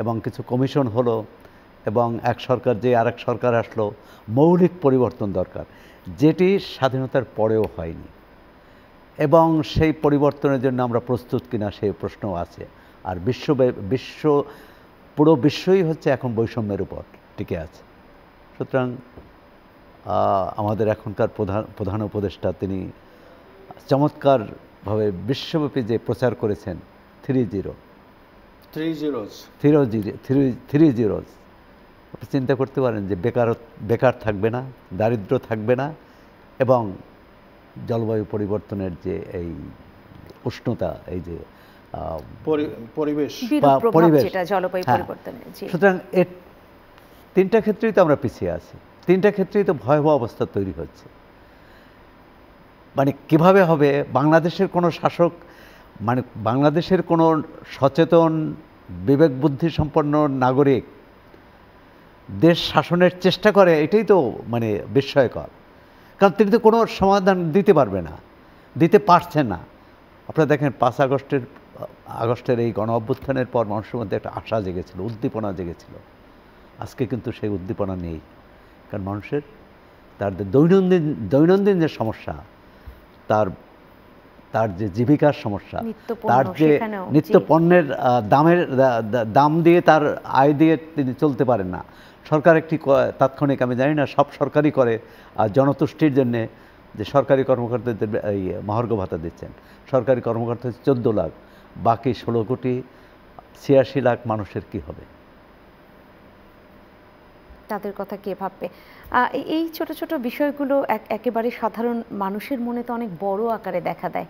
এবং কিছু কমিশন হলো এবং এক সরকার যে আরেক সরকার আসলো, মৌলিক পরিবর্তন দরকার, যেটি স্বাধীনতার পরেও হয়নি। এবং সেই পরিবর্তনের জন্য আমরা প্রস্তুত কিনা সেই প্রশ্নও আছে। আর পুরো বিশ্বই হচ্ছে এখন বৈষম্যের উপর টিকে আছে। সুতরাং আমাদের এখনকার প্রধান উপদেষ্টা তিনি চমৎকারভাবে বিশ্বব্যাপী যে প্রচার করেছেন 3 zeros, আপনি চিন্তা করতে পারেন যে বেকার থাকবে না, দারিদ্র্য থাকবে না, এবং জলবায়ু পরিবর্তনের যে এই উষ্ণতা, এই যে পরিবেশ, জলবায়ু পরিবর্তনের, সুতরাং এর 3টা ক্ষেত্রেই তো আমরা পিছিয়ে আছি। 3টা ক্ষেত্রেই তো ভয়াবহ অবস্থা তৈরি হচ্ছে। মানে কিভাবে হবে? বাংলাদেশের কোনো শাসক, মানে বাংলাদেশের কোনো সচেতন বিবেক বুদ্ধি সম্পন্ন নাগরিক দেশ শাসনের চেষ্টা করে, এটাই তো মানে বিস্ময়কর। কারণ তিনি তো কোনো সমাধান দিতে পারবে না, দিতে পারছেন না। আপনারা দেখেন 5 আগস্টের এই গণ অভ্যুত্থানের পর মানুষের মধ্যে একটা আশা জেগেছিল, উদ্দীপনা জেগেছিল। আজকে কিন্তু সেই উদ্দীপনা নেই। কারণ মানুষের তার দৈনন্দিন যে সমস্যা, তার যে জীবিকার সমস্যা, তার যে নিত্য পণ্যের দাম দিয়ে তার আয় দিয়ে তিনি চলতে পারেন না। সরকার একটি তাৎক্ষণিক, আমি জানি না সব সরকারই করে, জনতুষ্টির জন্যে যে সরকারি কর্মকর্তাদের এই মহার্ঘ ভাতা দিচ্ছেন, সরকারি কর্মকর্তা 14 লাখ, বাকি 16,86 লাখ মানুষের কি হবে? তাদের কথা কে ভাববে? এই ছোট ছোট বিষয়গুলো একেবারে সাধারণ মানুষের মনে তো অনেক বড় আকারে দেখা দেয়।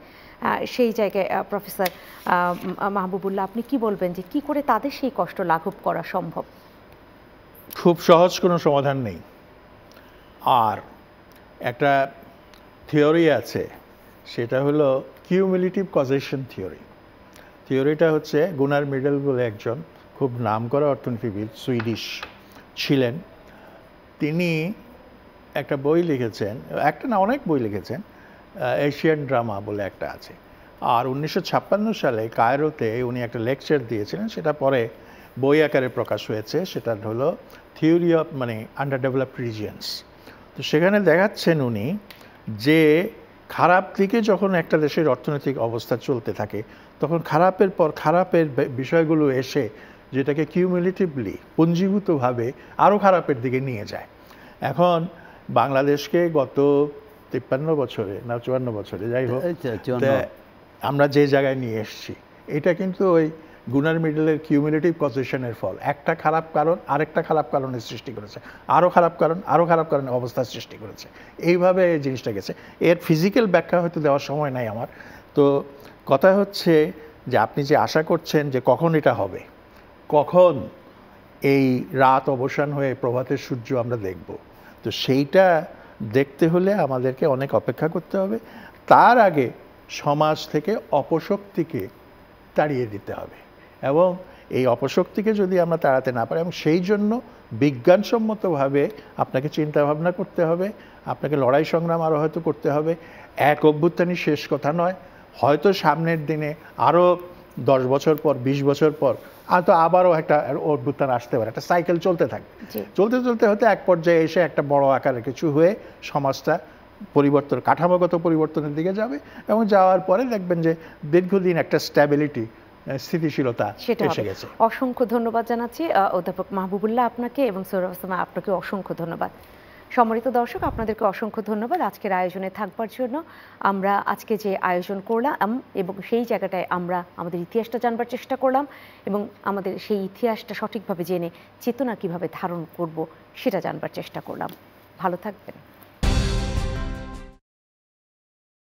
সেই জায়গায় প্রফেসর মাহবুবুল্লাহ, আপনি কি বলবেন যে কি করে তাদের সেই কষ্ট লাঘব করা সম্ভব? খুব সহজ কোনো সমাধান নেই। আর একটা থিওরি আছে, সেটা হলো কিউমুলেটিভ কজেশন থিওরি। থিওরিটা হচ্ছে গুনার মিডল বলে একজন খুব নামকরা অর্থনীতিবিদ, সুইডিশ ছিলেন। তিনি একটা বই লিখেছেন, একটা না অনেক বই লিখেছেন, এশিয়ান ড্রামা বলে একটা আছে। আর 1956 সালে কায়রোতে উনি একটা লেকচার দিয়েছিলেন, সেটা পরে বই আকারে প্রকাশ হয়েছে। সেটা হলো theory of under developed regions. তো সেখানে দেখাচ্ছেন উনি যে খারাপ দিকে যখন একটা দেশের অর্থনৈতিক অবস্থা চলতে থাকে, তখন খারাপের পর খারাপের বিষয়গুলো এসে যেটাকে কিউমুলেটিভলি পুঞ্জীভূতভাবে আরও খারাপের দিকে নিয়ে যায়। এখন বাংলাদেশকে গত 53 বছরে না 54 বছরে, যাই হোক, আমরা যে জায়গায় নিয়ে এসেছি, এটা কিন্তু ওই গুনার মিডলের কিউমুলেটিভ কজেশনের ফল। একটা খারাপ কারণ আরেকটা খারাপ কারণের সৃষ্টি করেছে, আরও খারাপ কারণের অবস্থার সৃষ্টি করেছে। এইভাবে এই জিনিসটা গেছে। এর ফিজিক্যাল ব্যাখ্যা হয়তো দেওয়ার সময় নাই আমার। তো কথা হচ্ছে যে আপনি যে আশা করছেন যে কখন এটা হবে, কখন এই রাত অবসান হয়ে প্রভাতের সূর্য আমরা দেখব, তো সেইটা দেখতে হলে আমাদেরকে অনেক অপেক্ষা করতে হবে। তার আগে সমাজ থেকে অপশক্তিকে তাড়িয়ে দিতে হবে, এবং এই অপশক্তিকে যদি আমরা তাড়াতে না পারি, এবং সেই জন্য বিজ্ঞানসম্মতভাবে আপনাকে চিন্তা ভাবনা করতে হবে, আপনাকে লড়াই সংগ্রাম আরও হয়তো করতে হবে। এক অভ্যুত্থানই শেষ কথা নয়, হয়তো সামনের দিনে আরও 10 বছর পর, 20 বছর পর হয়তো আবারও একটা অভ্যুত্থান আসতে পারে। একটা সাইকেল চলতে থাকবে, চলতে চলতে হয়তো এক পর্যায়ে এসে একটা বড় আকারের কিছু হয়ে সমাজটা পরিবর্তন, কাঠামোগত পরিবর্তনের দিকে যাবে এবং যাওয়ার পরে দেখবেন যে দীর্ঘদিন একটা স্ট্যাবিলিটি, স্থিতিশীলতা সেটা এসে হবে। গেছে। অসংখ্য ধন্যবাদ জানাচ্ছি অধ্যাপক মাহবুবুল্লাহ আপনাকে এবং সোহরাব হোসেন আপনাকে অসংখ্য ধন্যবাদ। সম্মানিত দর্শক, আপনাদেরকে অসংখ্য ধন্যবাদ আজকের আয়োজনে থাকবার জন্য। আমরা আজকে যে আয়োজন করলাম এবং সেই জায়গাটায় আমরা আমাদের ইতিহাসটা জানবার চেষ্টা করলাম এবং আমাদের সেই ইতিহাসটা সঠিকভাবে জেনে চেতনা কিভাবে ধারণ করব সেটা জানবার চেষ্টা করলাম। ভালো থাকবেন।